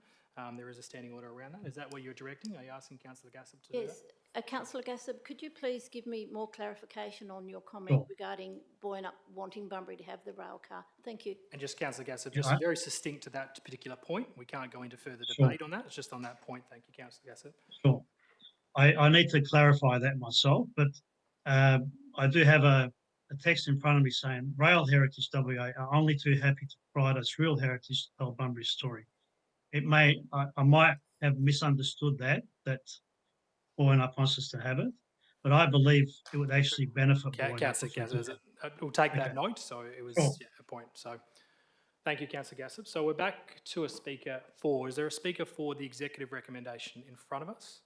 There is a standing order around that. Is that what you're directing? Are you asking Councillor Gassop to do that? Yes. Councillor Gassop, could you please give me more clarification on your comment regarding Boyd Up wanting Bunbury to have the rail car? Thank you. And just Councillor Gassop, just very succinct to that particular point. We can't go into further debate on that. It's just on that point. Thank you, Councillor Gassop. Sure. I need to clarify that myself, but I do have a text in front of me saying Rail Heritage WA are only too happy to provide us real heritage to tell Bunbury's story. It may, I might have misunderstood that Boyd Up wants us to have it, but I believe it would actually benefit Boyd Up. Councillor Gassop, we'll take that note. So it was a point. So thank you, Councillor Gassop. So we're back to a speaker for. Is there a speaker for the executive recommendation in front of us?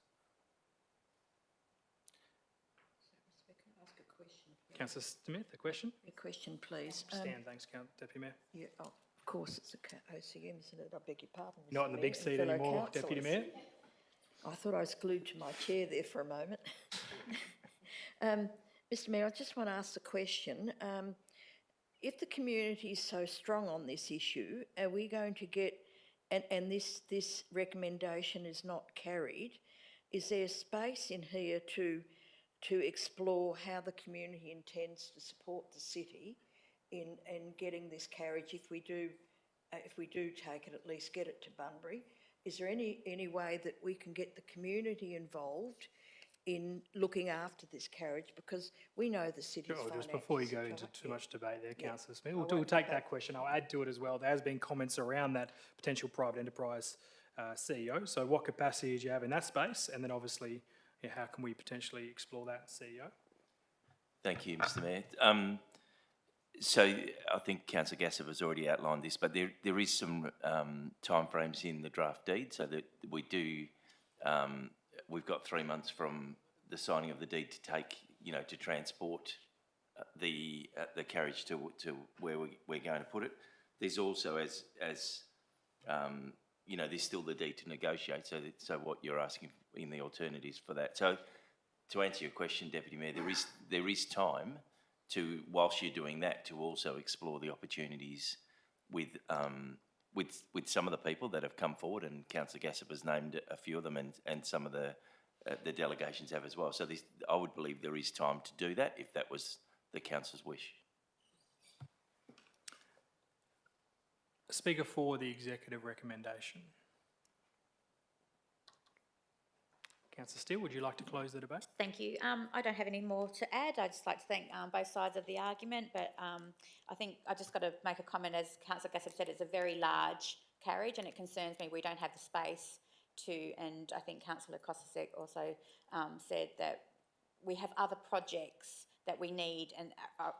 Councillor Smith, a question? A question, please. Stand, thanks, Deputy Mayor. Yeah, of course, it's a OCM, isn't it? I beg your pardon. You're not in the Mr. big Mayor seat and fellow anymore, Deputy councillors. Mayor. I thought I was glued to my chair there for a moment. Mr. Mayor, I just want to ask the question. If the community is so strong on this issue, are we going to get, and this recommendation is not carried, is there space in here to explore how the community intends to support the city in getting this carriage if we do take it, at least get it to Bunbury? Is there any way that we can get the community involved in looking after this carriage, because we know the city's Sure, just finances before you go are into tight. too much debate there, Yeah. Councillor Smith, I we'll won't take debate. that question. I'll add to it as well. There has been comments around that potential private enterprise CEO. So what capacity do you have in that space? And then obviously, yeah, how can we potentially explore that CEO? Thank you, Mr. Mayor. So I think Councillor Gassab has already outlined this, but there is some timeframes in the draft deed, so that we do, we've got 3 months from the signing of the deed to take, to transport the carriage to where we're going to put it. There's also, as there's still the deed to negotiate, so what you're asking in the alternatives for that. So to answer your question, Deputy Mayor, there is time to, whilst you're doing that, to also explore the opportunities with some of the people that have come forward, and Councillor Gassab has named a few of them, and some of the delegations have as well. So I would believe there is time to do that if that was the council's wish. Speaker for the executive recommendation. Councillor Steele, would you like to close the debate? Thank you. I don't have any more to add. I'd just like to thank both sides of the argument, but I think I just got to make a comment. As Councillor Gassab said, it's a very large carriage, and it concerns me we don't have the space to, and I think Councillor Kosasek also said that we have other projects that we need and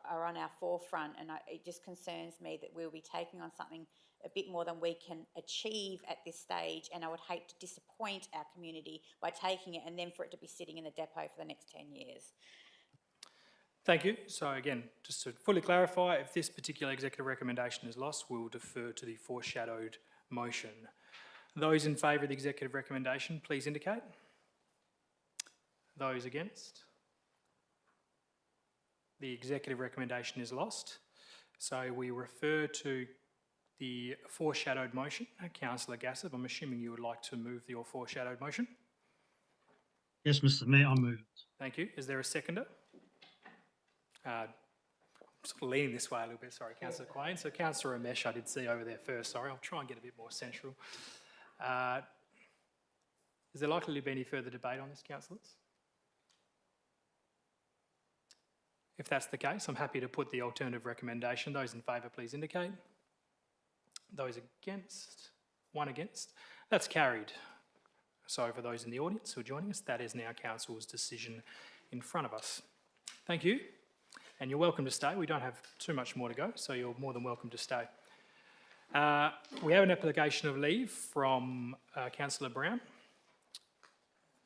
are on our forefront, and it just concerns me that we'll be taking on something a bit more than we can achieve at this stage, and I would hate to disappoint our community by taking it and then for it to be sitting in the depot for the next 10 years. Thank you. So again, just to fully clarify, if this particular executive recommendation is lost, we'll defer to the foreshadowed motion. Those in favour of the executive recommendation, please indicate. Those against? The executive recommendation is lost. So we refer to the foreshadowed motion. Councillor Gassab, I'm assuming you would like to move your foreshadowed motion. Yes, Mr. Mayor, I move it. Thank you. Is there a seconder? I'm sort of leaning this way a little bit, sorry, Councillor Quain. So Councillor Ramesh, I did see over there first, sorry. I'll try and get a bit more central. Is there likely to be any further debate on this, councillors? If that's the case, I'm happy to put the alternative recommendation. Those in favour, please indicate. Those against? One against. That's carried. So for those in the audience who are joining us, that is now Council's decision in front of us. Thank you. And you're welcome to stay. We don't have too much more to go, so you're more than welcome to stay. We have an application of leave from Councillor Brown.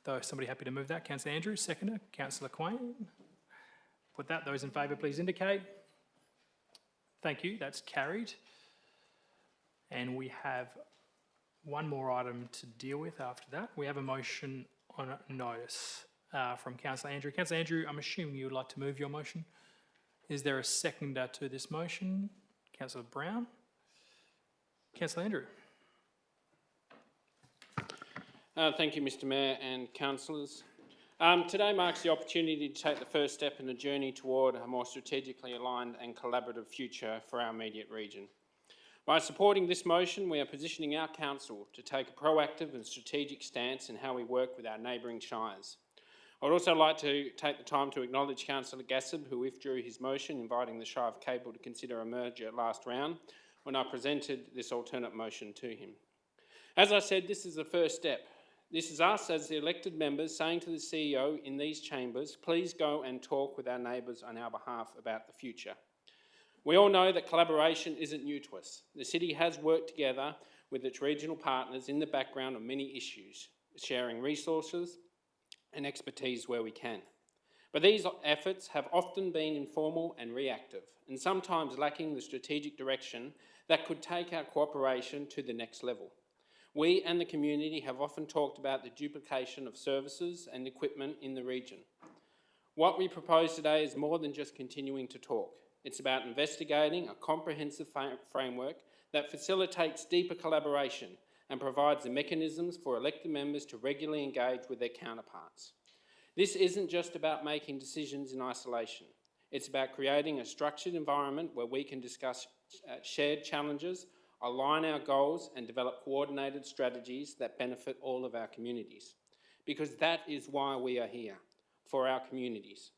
Though somebody happy to move that? Councillor Andrews, seconder. Councillor Quain. Put that. Those in favour, please indicate. Thank you. That's carried. And we have one more item to deal with after that. We have a motion on notice from Councillor Andrew. Councillor Andrew, I'm assuming you would like to move your motion. Is there a seconder to this motion? Councillor Brown. Councillor Andrew. Thank you, Mr. Mayor and councillors. Today marks the opportunity to take the first step in a journey toward a more strategically aligned and collaborative future for our immediate region. By supporting this motion, we are positioning our council to take a proactive and strategic stance in how we work with our neighbouring shires. I would also like to take the time to acknowledge Councillor Gassab, who withdrew his motion inviting the Shire of Cable to consider a merger last round when I presented this alternate motion to him. As I said, this is the first step. This is us as the elected members saying to the CEO in these chambers, please go and talk with our neighbours on our behalf about the future. We all know that collaboration isn't new to us. The city has worked together with its regional partners in the background on many issues, sharing resources and expertise where we can. But these efforts have often been informal and reactive, and sometimes lacking the strategic direction that could take our cooperation to the next level. We and the community have often talked about the duplication of services and equipment in the region. What we propose today is more than just continuing to talk. It's about investigating a comprehensive framework that facilitates deeper collaboration and provides the mechanisms for elected members to regularly engage with their counterparts. This isn't just about making decisions in isolation. It's about creating a structured environment where we can discuss shared challenges, align our goals, and develop coordinated strategies that benefit all of our communities. Because that is why we are here, for our communities.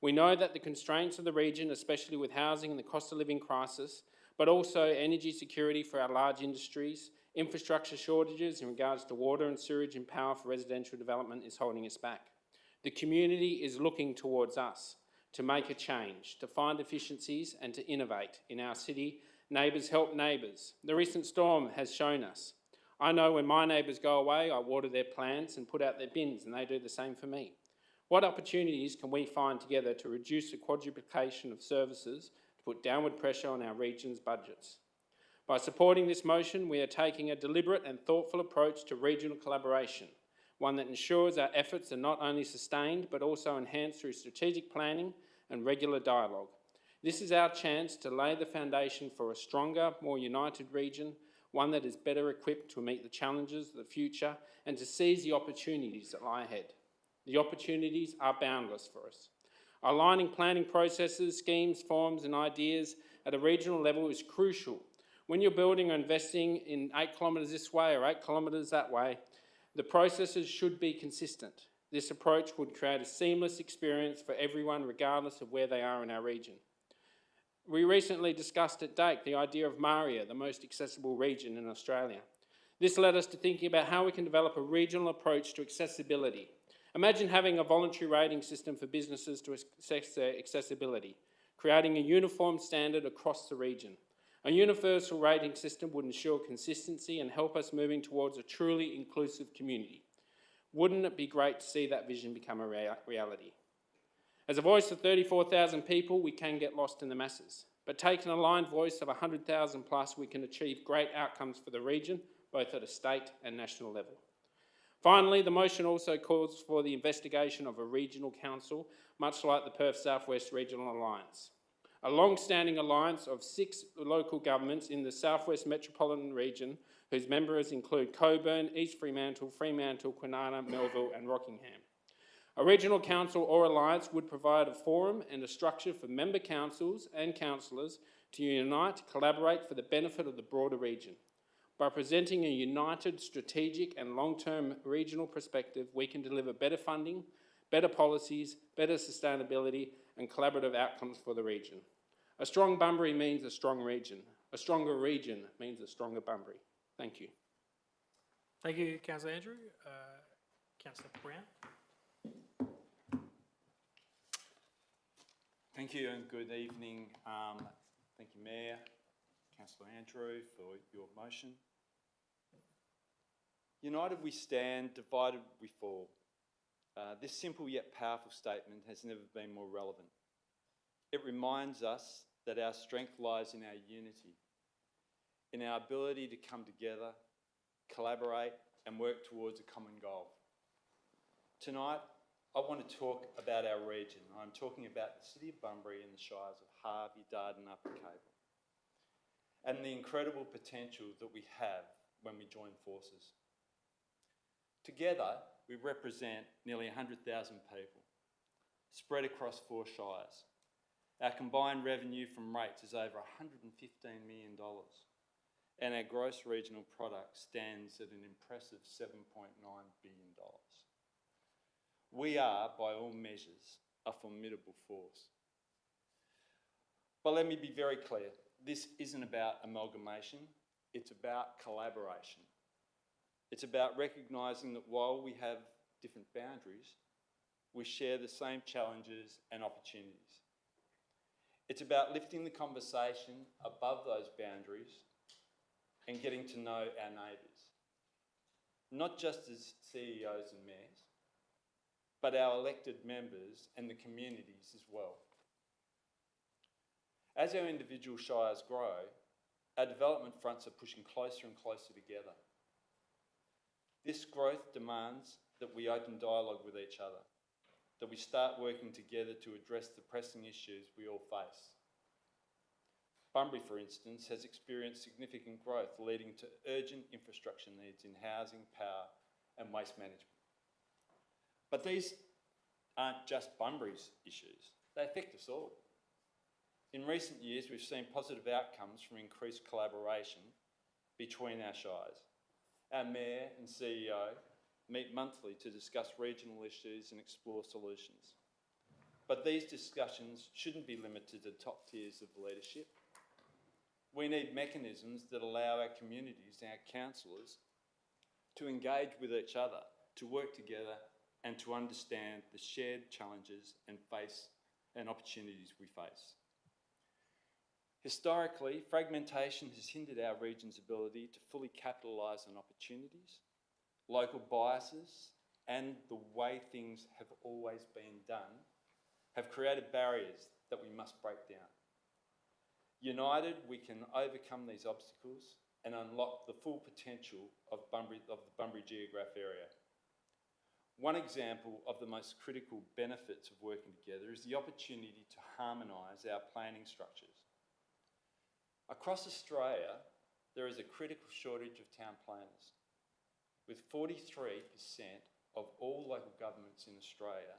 We know that the constraints of the region, especially with housing and the cost of living crisis, but also energy security for our large industries, infrastructure shortages in regards to water and sewage and power for residential development is holding us back. The community is looking towards us to make a change, to find efficiencies and to innovate in our city. Neighbours help neighbours. The recent storm has shown us. I know when my neighbours go away, I water their plants and put out their bins, and they do the same for me. What opportunities can we find together to reduce the quadruplication of services to put downward pressure on our region's budgets? By supporting this motion, we are taking a deliberate and thoughtful approach to regional collaboration, one that ensures our efforts are not only sustained but also enhanced through strategic planning and regular dialogue. This is our chance to lay the foundation for a stronger, more united region, one that is better equipped to meet the challenges of the future and to seize the opportunities that lie ahead. The opportunities are boundless for us. Aligning planning processes, schemes, forms and ideas at a regional level is crucial. When you're building or investing in 8 kilometres this way or 8 kilometres that way, the processes should be consistent. This approach would create a seamless experience for everyone regardless of where they are in our region. We recently discussed at DAKE the idea of MARIA, the most accessible region in Australia. This led us to thinking about how we can develop a regional approach to accessibility. Imagine having a voluntary rating system for businesses to assess their accessibility, creating a uniform standard across the region. A universal rating system would ensure consistency and help us moving towards a truly inclusive community. Wouldn't it be great to see that vision become a reality? As a voice of 34,000 people, we can get lost in the masses. But taking an aligned voice of 100,000 plus, we can achieve great outcomes for the region, both at a state and national level. Finally, the motion also calls for the investigation of a regional council, much like the Perth South West Regional Alliance, a long-standing alliance of 6 local governments in the South West Metropolitan Region, whose members include Cockburn, East Fremantle, Kwinana, Melville and Rockingham. A regional council or alliance would provide a forum and a structure for member councils and councillors to unite, collaborate for the benefit of the broader region. By presenting a united, strategic and long-term regional perspective, we can deliver better funding, better policies, better sustainability and collaborative outcomes for the region. A strong Bunbury means a strong region. A stronger region means a stronger Bunbury. Thank you. Thank you, Councillor Andrew. Councillor Brown. Thank you and good evening. Thank you, Mayor, Councillor Andrew, for your motion. United we stand, divided we fall. This simple yet powerful statement has never been more relevant. It reminds us that our strength lies in our unity, in our ability to come together, collaborate and work towards a common goal. Tonight, I want to talk about our region. I'm talking about the City of Bunbury and the shires of Harvey, Darden, Upper Cable, and the incredible potential that we have when we join forces. Together, we represent nearly 100,000 people, spread across 4 shires. Our combined revenue from rates is over $115 million, and our gross regional product stands at an impressive $7.9 billion. We are, by all measures, a formidable force. But let me be very clear, this isn't about amalgamation, it's about collaboration. It's about recognising that while we have different boundaries, we share the same challenges and opportunities. It's about lifting the conversation above those boundaries and getting to know our neighbours, not just as CEOs and mayors, but our elected members and the communities as well. As our individual shires grow, our development fronts are pushing closer and closer together. This growth demands that we open dialogue with each other, that we start working together to address the pressing issues we all face. Bunbury, for instance, has experienced significant growth, leading to urgent infrastructure needs in housing, power and waste management. But these aren't just Bunbury's issues, they affect us all. In recent years, we've seen positive outcomes from increased collaboration between our shires. Our Mayor and CEO meet monthly to discuss regional issues and explore solutions. But these discussions shouldn't be limited to top tiers of leadership. We need mechanisms that allow our communities and our councillors to engage with each other, to work together and to understand the shared challenges and opportunities we face. Historically, fragmentation has hindered our region's ability to fully capitalise on opportunities. Local biases and the way things have always been done have created barriers that we must break down. United, we can overcome these obstacles and unlock the full potential of the Bunbury Geograph area. One example of the most critical benefits of working together is the opportunity to harmonise our planning structures. Across Australia, there is a critical shortage of town planners, with 43% of all local governments in Australia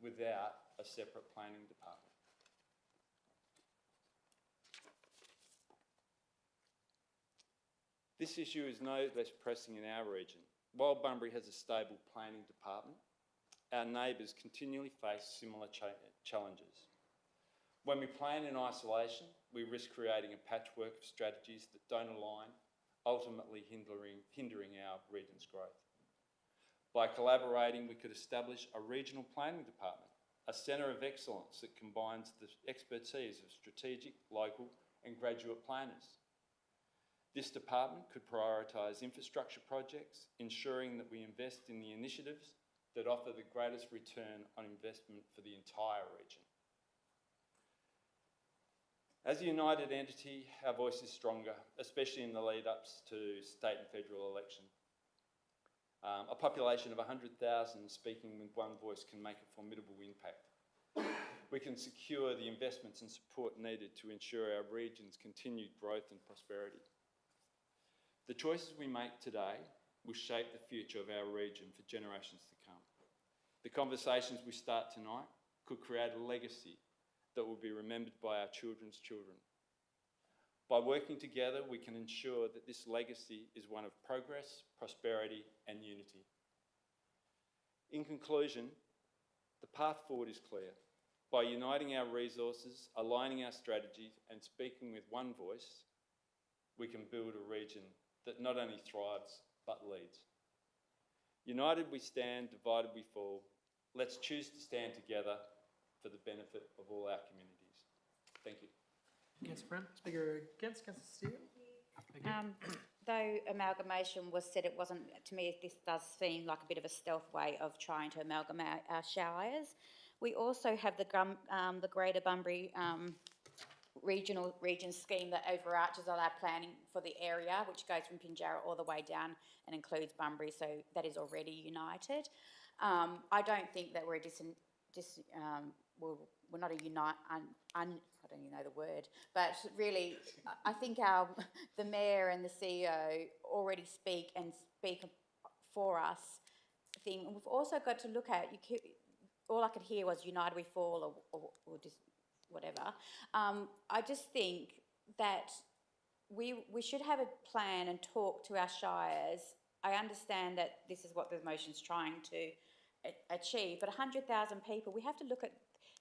without a separate planning department. This issue is no less pressing in our region. While Bunbury has a stable planning department, our neighbours continually face similar challenges. When we plan in isolation, we risk creating a patchwork of strategies that don't align, ultimately hindering our region's growth. By collaborating, we could establish a regional planning department, a centre of excellence that combines the expertise of strategic, local and graduate planners. This department could prioritise infrastructure projects, ensuring that we invest in the initiatives that offer the greatest return on investment for the entire region. As a united entity, our voice is stronger, especially in the lead-ups to state and federal election. A population of 100,000 speaking with one voice can make a formidable impact. We can secure the investments and support needed to ensure our region's continued growth and prosperity. The choices we make today will shape the future of our region for generations to come. The conversations we start tonight could create a legacy that will be remembered by our children's children. By working together, we can ensure that this legacy is one of progress, prosperity and unity. In conclusion, the path forward is clear. By uniting our resources, aligning our strategies and speaking with one voice, we can build a region that not only thrives but leads. United we stand, divided we fall. Let's choose to stand together for the benefit of all our communities. Thank you. Councillor Brown, Speaker against, Councillor Steele. Though amalgamation was said, it wasn't, to me this does seem like a bit of a stealth way of trying to amalgamate our shires. We also have the Greater Bunbury region scheme that overarches all our planning for the area, which goes from Pinjarra all the way down and includes Bunbury, so that is already united. I don't think that we're we're not a I don't even know the word, but really, I think the Mayor and the CEO already speak for us. Thing. We've also got to look at, all I could hear was united we fall or just whatever. I just think that we should have a plan and talk to our shires. I understand that this is what the motion's trying to achieve, but 100,000 people, we have to look at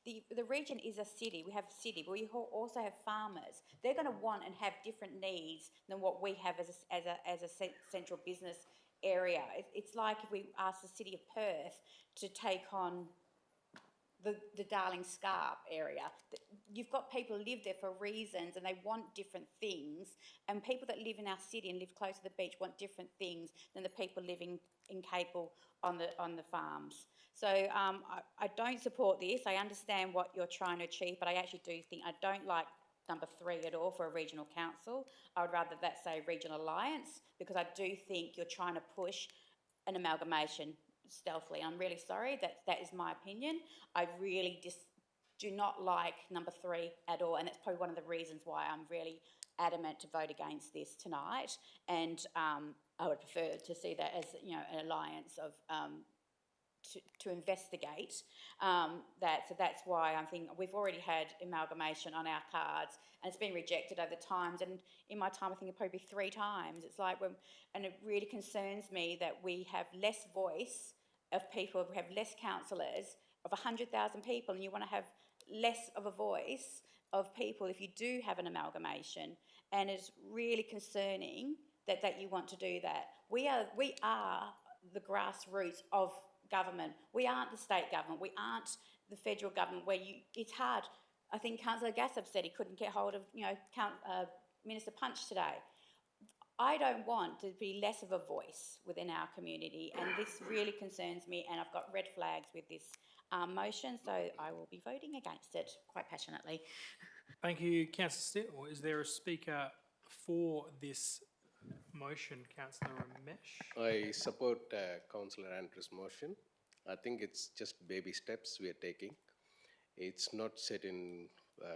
the region is a city. We have a city, but we also have farmers. They're going to want and have different needs than what we have as a central business area. It's like if we ask the city of Perth to take on the Darling Scarp area. you've got people who live there for reasons and they want different things, and people that live in our city and live close to the beach want different things than the people living in Capel on the farms. So I don't support this. I understand what you're trying to achieve, but I actually do think, I don't like number 3 at all for a regional council. I would rather that say regional alliance, because I do think you're trying to push an amalgamation stealthily. I'm really sorry, that is my opinion. I really do not like number 3 at all, and that's probably one of the reasons why I'm really adamant to vote against this tonight. And I would prefer to see that as, you know, an alliance of to investigate that. So that's why I think we've already had amalgamation on our cards, and it's been rejected over times. And in my time, I think it probably 3 times. It's like and it really concerns me that we have less voice of people, we have less councillors of 100,000 people, and you want to have less of a voice of people if you do have an amalgamation. And it's really concerning that you want to do that. We are the grassroots of government. We aren't the state government. We aren't the federal government, where it's hard. I think Councillor Gassab said he couldn't get hold of, you know, Minister Punch today. I don't want to be less of a voice within our community, and this really concerns me, and I've got red flags with this motion, so I will be voting against it quite passionately. Thank you, Councillor Still. Is there a speaker for this motion, Councillor Ramesh? I support Councillor Andrews' motion. I think it's just baby steps we are taking. It's not set in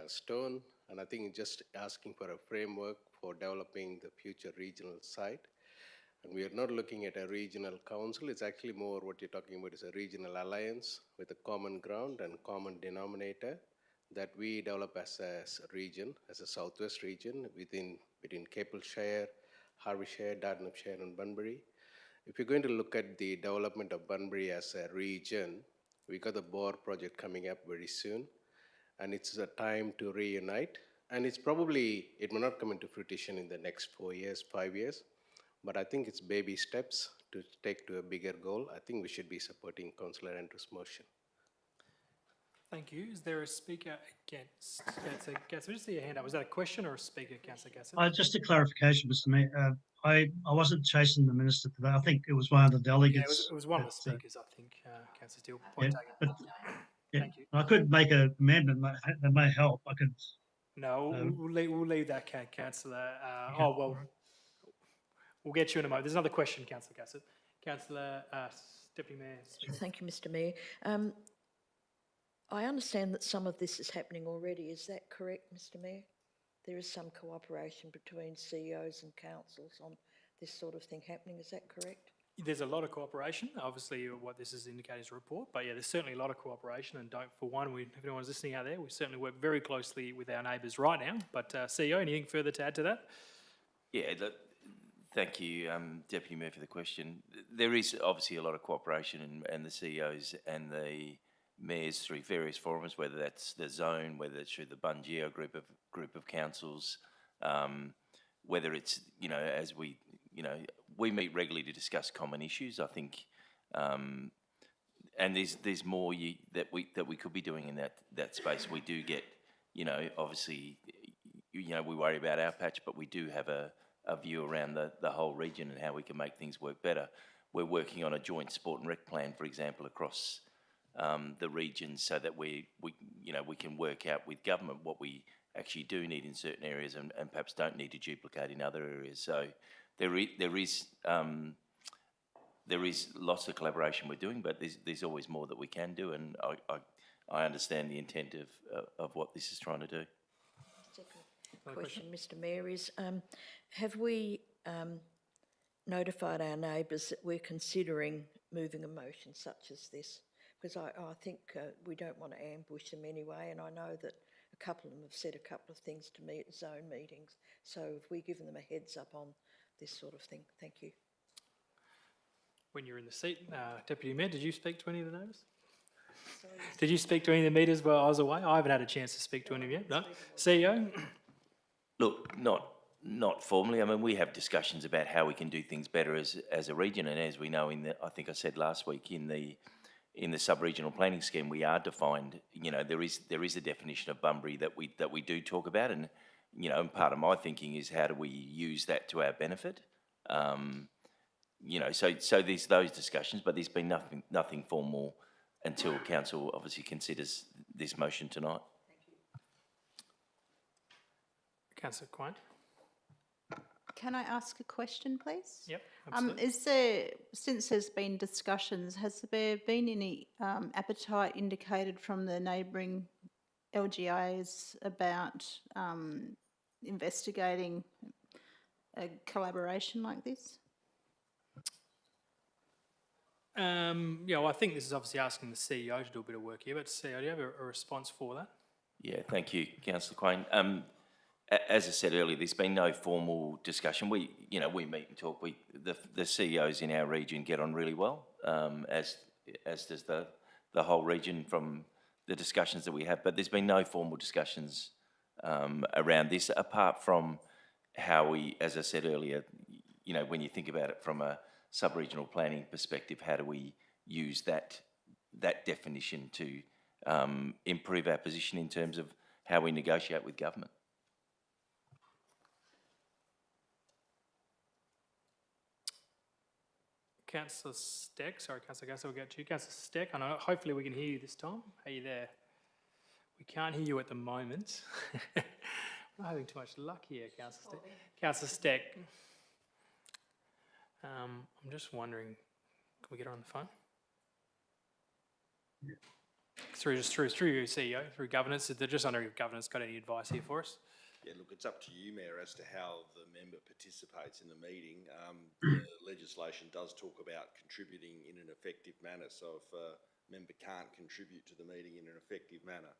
stone, and I think it's just asking for a framework for developing the future regional site. And we are not looking at a regional council. It's actually more what you're talking about is a regional alliance with a common ground and common denominator that we develop as a region, as a southwest region between Capel Shire, Harvey Shire, Dartmouth Shire, and Bunbury. If you're going to look at the development of Bunbury as a region, we got the Boar project coming up very soon, and it's a time to reunite. And it may not come into fruition in the next 4 years, 5 years, but I think it's baby steps to take to a bigger goal. I think we should be supporting Councillor Andrews' motion. Thank you. Is there a speaker against? Councillor Gassab, just see your hand up. Was that a question or a speaker, Councillor Gassab? Just a clarification, Mr. Mayor. I wasn't chasing the minister today. I think it was one of the delegates. Yeah, it was one of the speakers, I think, Councillor Steele. Point taken. Thank you. I could make an amendment that may help. I could. No, we'll leave that, Councillor. We'll get you in a moment. There's another question, Councillor Gassab. Councillor Deputy Mayor. Thank you, Mr. Mayor. I understand that some of this is happening already. Is that correct, Mr. Mayor? There is some cooperation between CEOs and councils on this sort of thing happening. Is that correct? There's a lot of cooperation. Obviously, what this is indicating is a report, but yeah, there's certainly a lot of cooperation. And if anyone's listening out there, we certainly work very closely with our neighbours right now. But CEO, anything further to add to that? Yeah, thank you, Deputy Mayor, for the question. There is obviously a lot of cooperation, and the CEOs and the mayors through various forums, whether that's the zone, whether it's through the Bungeo group of councils, whether it's, you know, as we meet regularly to discuss common issues. I think, and there's more that we could be doing in that space. We do get, you know, obviously, you know, we worry about our patch, but we do have a view around the whole region and how we can make things work better. We're working on a joint sport and rec plan, for example, across the region, so that we can work out with government what we actually do need in certain areas and perhaps don't need to duplicate in other areas. So there is lots of collaboration we're doing, but there's always more that we can do, and I understand the intent of what this is trying to do. Second question, Mr. Mayor, is have we notified our neighbours that we're considering moving a motion such as this? Because I think we don't want to ambush them anyway, and I know that a couple of them have said a couple of things to me at zone meetings. So have we given them a heads up on this sort of thing? Thank you. When you're in the seat, Deputy Mayor, did you speak to any of the neighbours? Did you speak to any of the meters while I was away? I haven't had a chance to speak to any of you. No? CEO? Look, not formally. I mean, we have discussions about how we can do things better as a region, and as we know, I think I said last week, in the in the sub-regional planning scheme, we are defined, you know, there is a definition of Bunbury that we do talk about, and, you know, and part of my thinking is how do we use that to our benefit? You know, so there's those discussions, but there's been nothing formal until council obviously considers this motion tonight. Councillor Quine? Can I ask a question, please? Yep, absolutely. Is there, since there's been discussions, has there been any appetite indicated from the neighbouring LGAs about investigating a collaboration like this? Yeah, well, I think this is obviously asking the CEO to do a bit of work here, but CEO, do you have a response for that? Yeah, thank you, Councillor Quain. As I said earlier, there's been no formal discussion. We meet and talk. The CEOs in our region get on really well, as does the whole region from the discussions that we have. But there's been no formal discussions around this, apart from how we, as I said earlier, you know, when you think about it from a sub-regional planning perspective, how do we use that definition to improve our position in terms of how we negotiate with government? Councillor Steck, sorry, Councillor Gasser, we'll get to you. Councillor Steck, I know, hopefully we can hear you this time. Are you there? We can't hear you at the moment. I'm not having too much luck here, Councillor Steck. Councillor Steck, I'm just wondering, can we get her on the phone? Through your CEO, through governance, just wondering if governance got any advice here for us? Yeah, look, it's up to you, Mayor, as to how the member participates in the meeting. The legislation does talk about contributing in an effective manner. So if a member can't contribute to the meeting in an effective manner,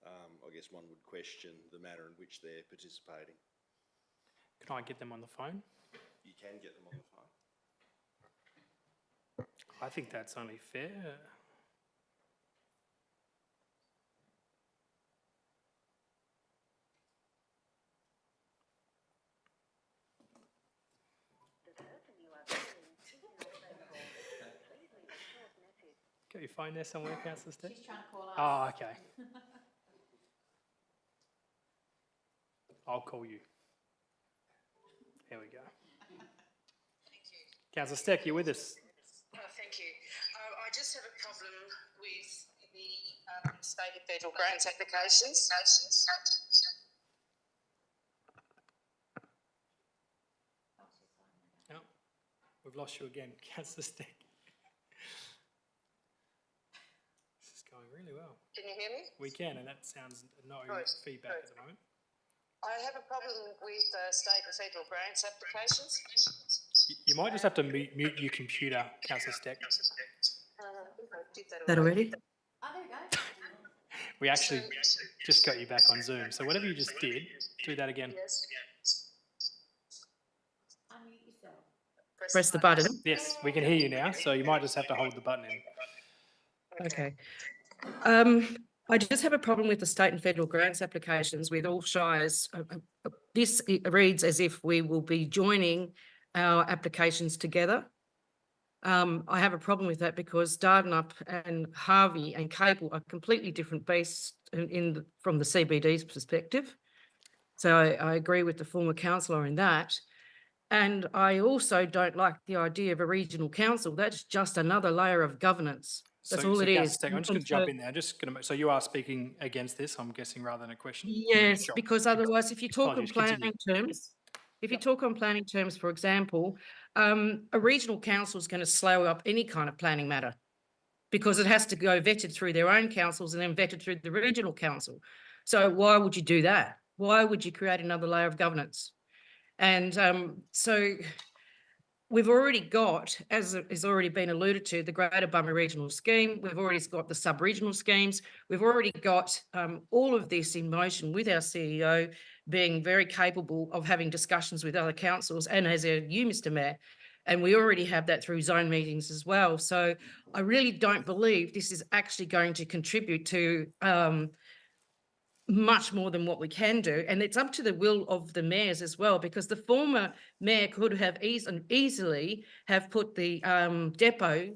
I guess one would question the manner in which they're participating. Can I get them on the phone? You can get them on the phone. I think that's only fair. Got your phone there somewhere, Councillor Steck? She's trying to call us. Oh, okay. I'll call you. There we go. Thank you. Councillor Steck, you with us? Thank you. I just have a problem with the state and federal grants applications. No, we've lost you again, Councillor Steck. This is going really well. Can you hear me? We can, and that sounds no feedback at the moment. I have a problem with state and federal grants applications. You might just have to mute your computer, Councillor Steck. That already? Oh, there we go. We actually just got you back on Zoom, so whatever you just did, do that again. Yes. Unmute yourself. Press the button. Yes, we can hear you now, so you might just have to hold the button in. Okay. I just have a problem with the state and federal grants applications with all shires. This reads as if we will be joining our applications together. I have a problem with that because Dardanup and Harvey and Cable are completely different beasts from the CBD's perspective. So I agree with the former councillor in that. And I also don't like the idea of a regional council. That's just another layer of governance. That's all it is. I'm just going to jump in there. So you are speaking against this, I'm guessing, rather than a question? Yes, Sure. because otherwise, if you talk on Apologies, planning continue. terms, if you talk on planning terms, for example, a regional council is going to slow up any kind of planning matter because it has to go vetted through their own councils and then vetted through the regional council. So why would you do that? Why would you create another layer of governance? And so we've already got, as has already been alluded to, the Greater Bunbury Regional Scheme. We've already got the sub-regional schemes. We've already got all of this in motion with our CEO being very capable of having discussions with other councils and as you, Mr. Mayor. And we already have that through zone meetings as well. So I really don't believe this is actually going to contribute to much more than what we can do. And it's up to the will of the mayors as well, because the former mayor could have easily have put the depot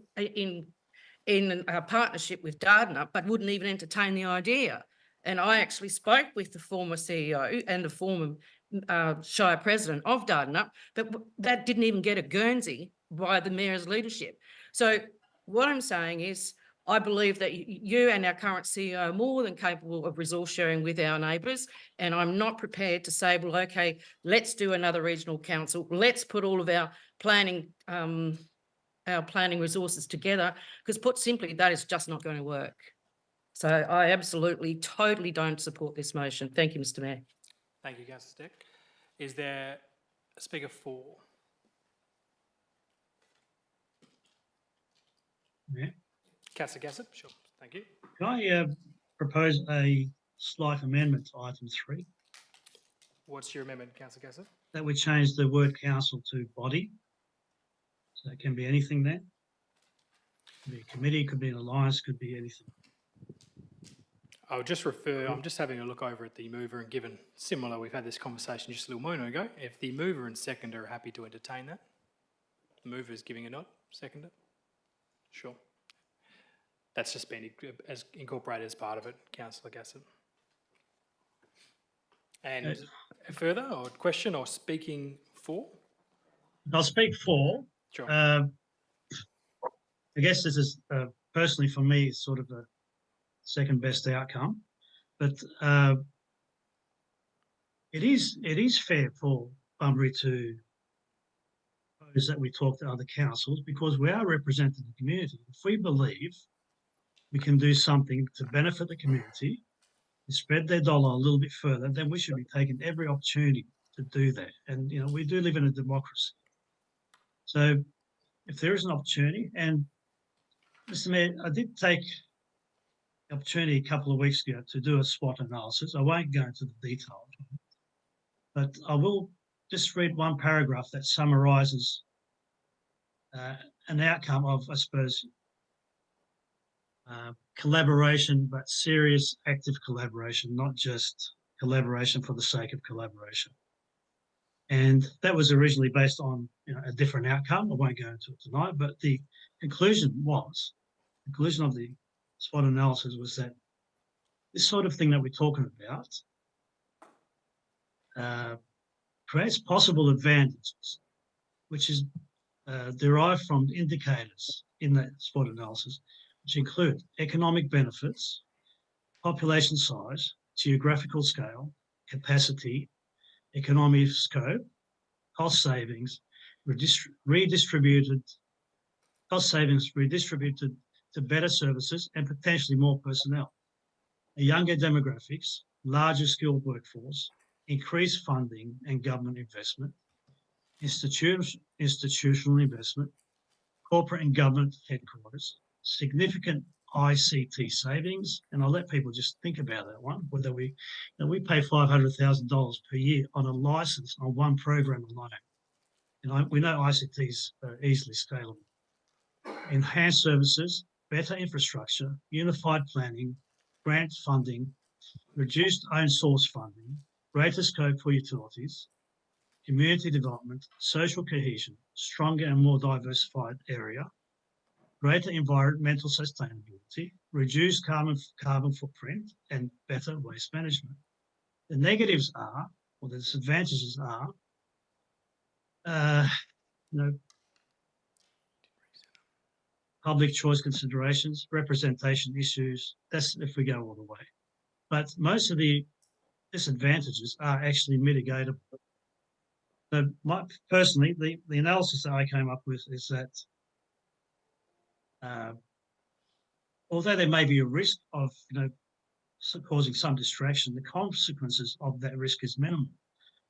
in a partnership with Dardanup, but wouldn't even entertain the idea. And I actually spoke with the former CEO and the former Shire president of Dardanup, but that didn't even get a Guernsey by the mayor's leadership. So what I'm saying is, I believe that you and our current CEO are more than capable of resource sharing with our neighbours, and I'm not prepared to say, well, okay, let's do another regional council. Let's put all of our planning resources together, because put simply, that is just not going to work. So I absolutely, totally don't support this motion. Thank you, Mr. Mayor. Thank you, Councillor Steck. Is there a speaker for? Yeah. Councillor Gassett, sure, thank you. Can I propose a slight amendment to item 3? What's your amendment, Councillor Gassett? That would change the word council to body. So it can be anything there. Could be a committee, could be an alliance, could be anything. I'll just refer, I'm just having a look over at the mover, and given similar, we've had this conversation just a little moment ago. If the mover and seconder are happy to entertain that, the mover is giving a nod, seconder? Sure. That's just been incorporated as part of it, Councillor Gassett. And further, or question, or speaking for? I'll speak for. Sure. I guess this is personally for me sort of a second best outcome, but it is fair for Bunbury to propose that we talk to other councils, because we are representing the community. If we believe we can do something to benefit the community and spread their dollar a little bit further, then we should be taking every opportunity to do that. And, you know, we do live in a democracy. So if there is an opportunity, and Mr. Mayor, I did take the opportunity a couple of weeks ago to do a SWOT analysis. I won't go into the detail, but I will just read one paragraph that summarises an outcome of, I suppose, collaboration, but serious, active collaboration, not just collaboration for the sake of collaboration. And that was originally based on, you know, a different outcome. I won't go into it tonight, but the conclusion of the SWOT analysis was that this sort of thing that we're talking about creates possible advantages, which is derived from indicators in that SWOT analysis, which include economic benefits, population size, geographical scale, capacity, economy of scope, cost savings, redistributed to better services and potentially more personnel, a younger demographics, larger skilled workforce, increased funding and government investment, institutional investment, corporate and government headquarters, significant ICT savings, and I'll let people just think about that one, whether we pay $500,000 per year on a license on one program alone. And we know ICTs are easily scalable. Enhanced services, better infrastructure, unified planning, grant funding, reduced own source funding, greater scope for utilities, community development, social cohesion, stronger and more diversified area, greater environmental sustainability, reduced carbon footprint, and better waste management. The negatives are, or the disadvantages are, public choice considerations, representation issues. That's if we go all the way. But most of the disadvantages are actually mitigatable. So personally, the analysis that I came up with is that although there may be a risk of causing some distraction, the consequences of that risk is minimal.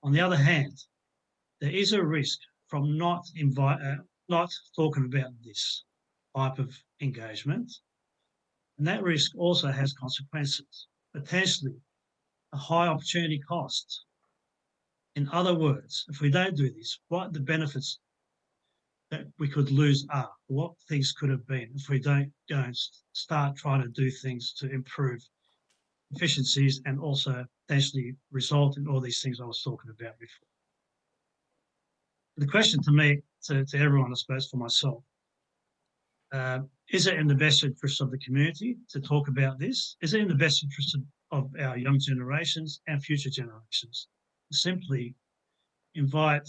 On the other hand, there is a risk from not talking about this type of engagement, and that risk also has consequences, potentially a high opportunity cost. In other words, if we don't do this, what the benefits that we could lose are, what things could have been if we don't go and start trying to do things to improve efficiencies and also potentially result in all these things I was talking about before. The question to me, to everyone, I suppose, for myself, Is it in the best interest of the community to talk about this? Is it in the best interest of our young generations and future generations? Simply invite,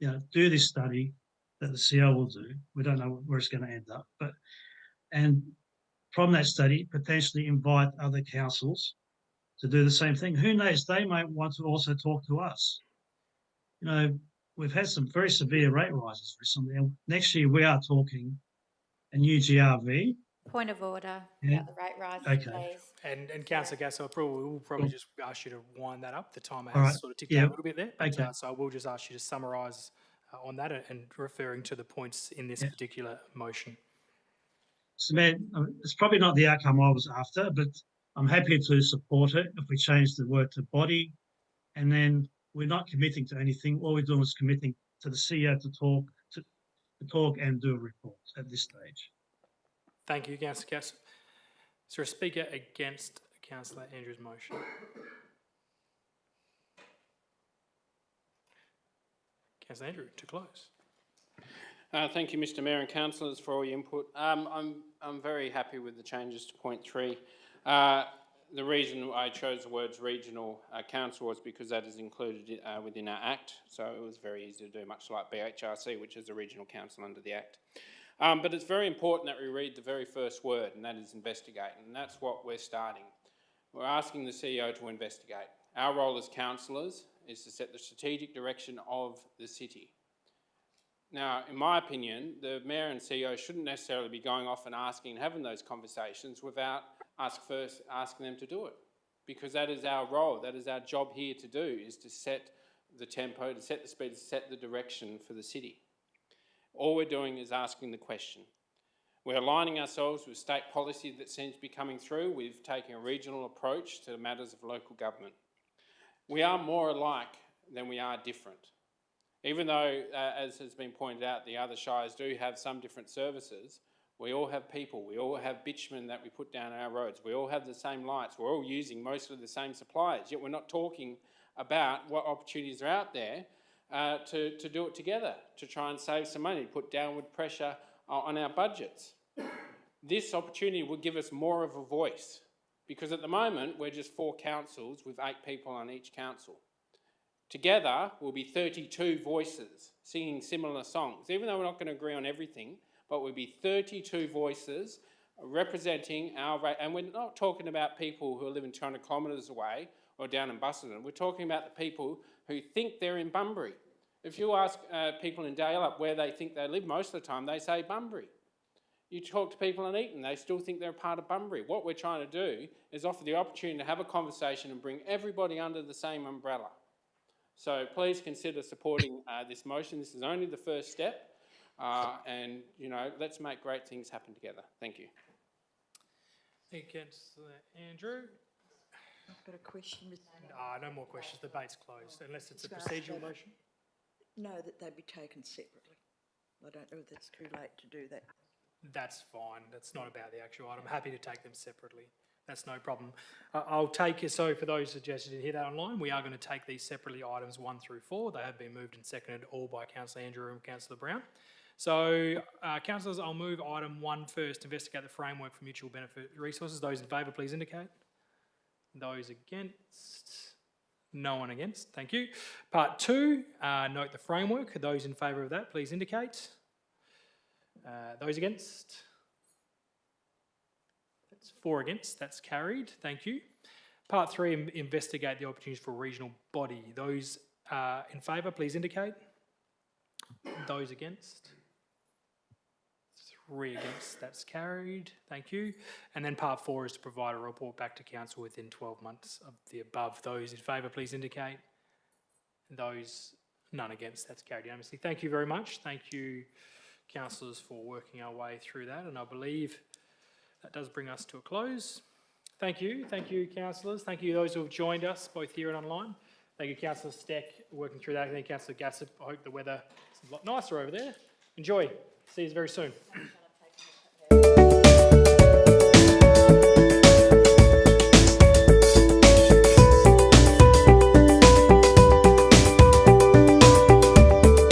do this study that the CO will do. We don't know where it's going to end up, and from that study, potentially invite other councils to do the same thing. Who knows? They might want to also talk to us. We've had some very severe rate rises recently, and next year we are talking a new GRV. Point of order Yeah. about the rate rise, Okay. please. And Councillor Gasso, we'll probably just ask you to wind that up. The timer All has right. sort of ticked Yeah. out a little bit there. But, Okay. so I will just ask you to summarise on that and referring to the points in this particular motion. So, man, it's probably not the outcome I was after, but I'm happy to support it if we change the word to body, and then we're not committing to anything. All we're doing is committing to the CEO to talk and do a report at this stage. Thank you, Councillor Gasso. Is there a speaker against Councillor Andrews' motion? Councillor Andrew, to close. Thank you, Mr Mayor and councillors, for all your input. I'm very happy with the changes to point 3. The reason I chose the words regional council was because that is included within our Act, so it was very easy to do, much like BHRC, which is a regional council under the Act. But it's very important that we read the very first word, and that is investigate, and that's what we're starting. We're asking the CEO to investigate. Our role as councillors is to set the strategic direction of the city. Now, in my opinion, the Mayor and CEO shouldn't necessarily be going off and having those conversations without first asking them to do it, because that is our role, that is our job here to do, is to set the tempo, to set the speed, to set the direction for the city. All we're doing is asking the question. We're aligning ourselves with state policy that seems to be coming through. We've taken a regional approach to matters of local government. We are more alike than we are different. Even though, as has been pointed out, the other shires do have some different services, we all have people, we all have bitumen that we put down our roads, we all have the same lights, we're all using mostly the same suppliers, yet we're not talking about what opportunities are out there to do it together, to try and save some money, put downward pressure on our budgets. This opportunity would give us more of a voice, because at the moment we're just 4 councils with 8 people on each council. Together will be 32 voices singing similar songs, even though we're not going to agree on everything, but we'll be 32 voices representing and we're not talking about people who are living 200 kilometres away or down in Busselton. We're talking about the people who think they're in Bunbury. If you ask people in Dalyellup where they think they live, most of the time they say Bunbury. You talk to people in Eton, they still think they're a part of Bunbury. What we're trying to do is offer the opportunity to have a conversation and bring everybody under the same umbrella. So please consider supporting this motion. This is only the first step, and let's make great things happen together. Thank you. Thank you, Councillor Andrew. I've got a question, Mr. No more questions. Debate's closed, unless it's a procedural motion. No, that they be taken separately. I don't know if it's too late to do that. That's fine. That's not about the actual item. I'm happy to take them separately. That's no problem. I'll take it. So for those who just didn't hear that online, we are going to take these separately, items 1 through 4. They have been moved and seconded all by Councillor Andrew and Councillor Brown. So, councillors, I'll move item 1 first, investigate the framework for mutual benefit resources. Those in favour, please indicate. Those against? No one against. Thank you. Part 2, note the framework. Those in favour of that, please indicate. Those against? That's 4 against. That's carried. Thank you. Part 3, investigate the opportunities for a regional body. Those in favour, please indicate. Those against? 3 against. That's carried. Thank you. And then part 4 is to provide a report back to council within 12 months of the above. Those in favour, please indicate. Those none against. That's carried unanimously. Thank you very much. Thank you, councillors, for working our way through that. And I believe that does bring us to a close. Thank you, councillors. Thank you those who have joined us, both here and online. Thank you, Councillor Steck, working through that. Thank you, Councillor Gassett. I hope the weather is a lot nicer over there. Enjoy. See you very soon.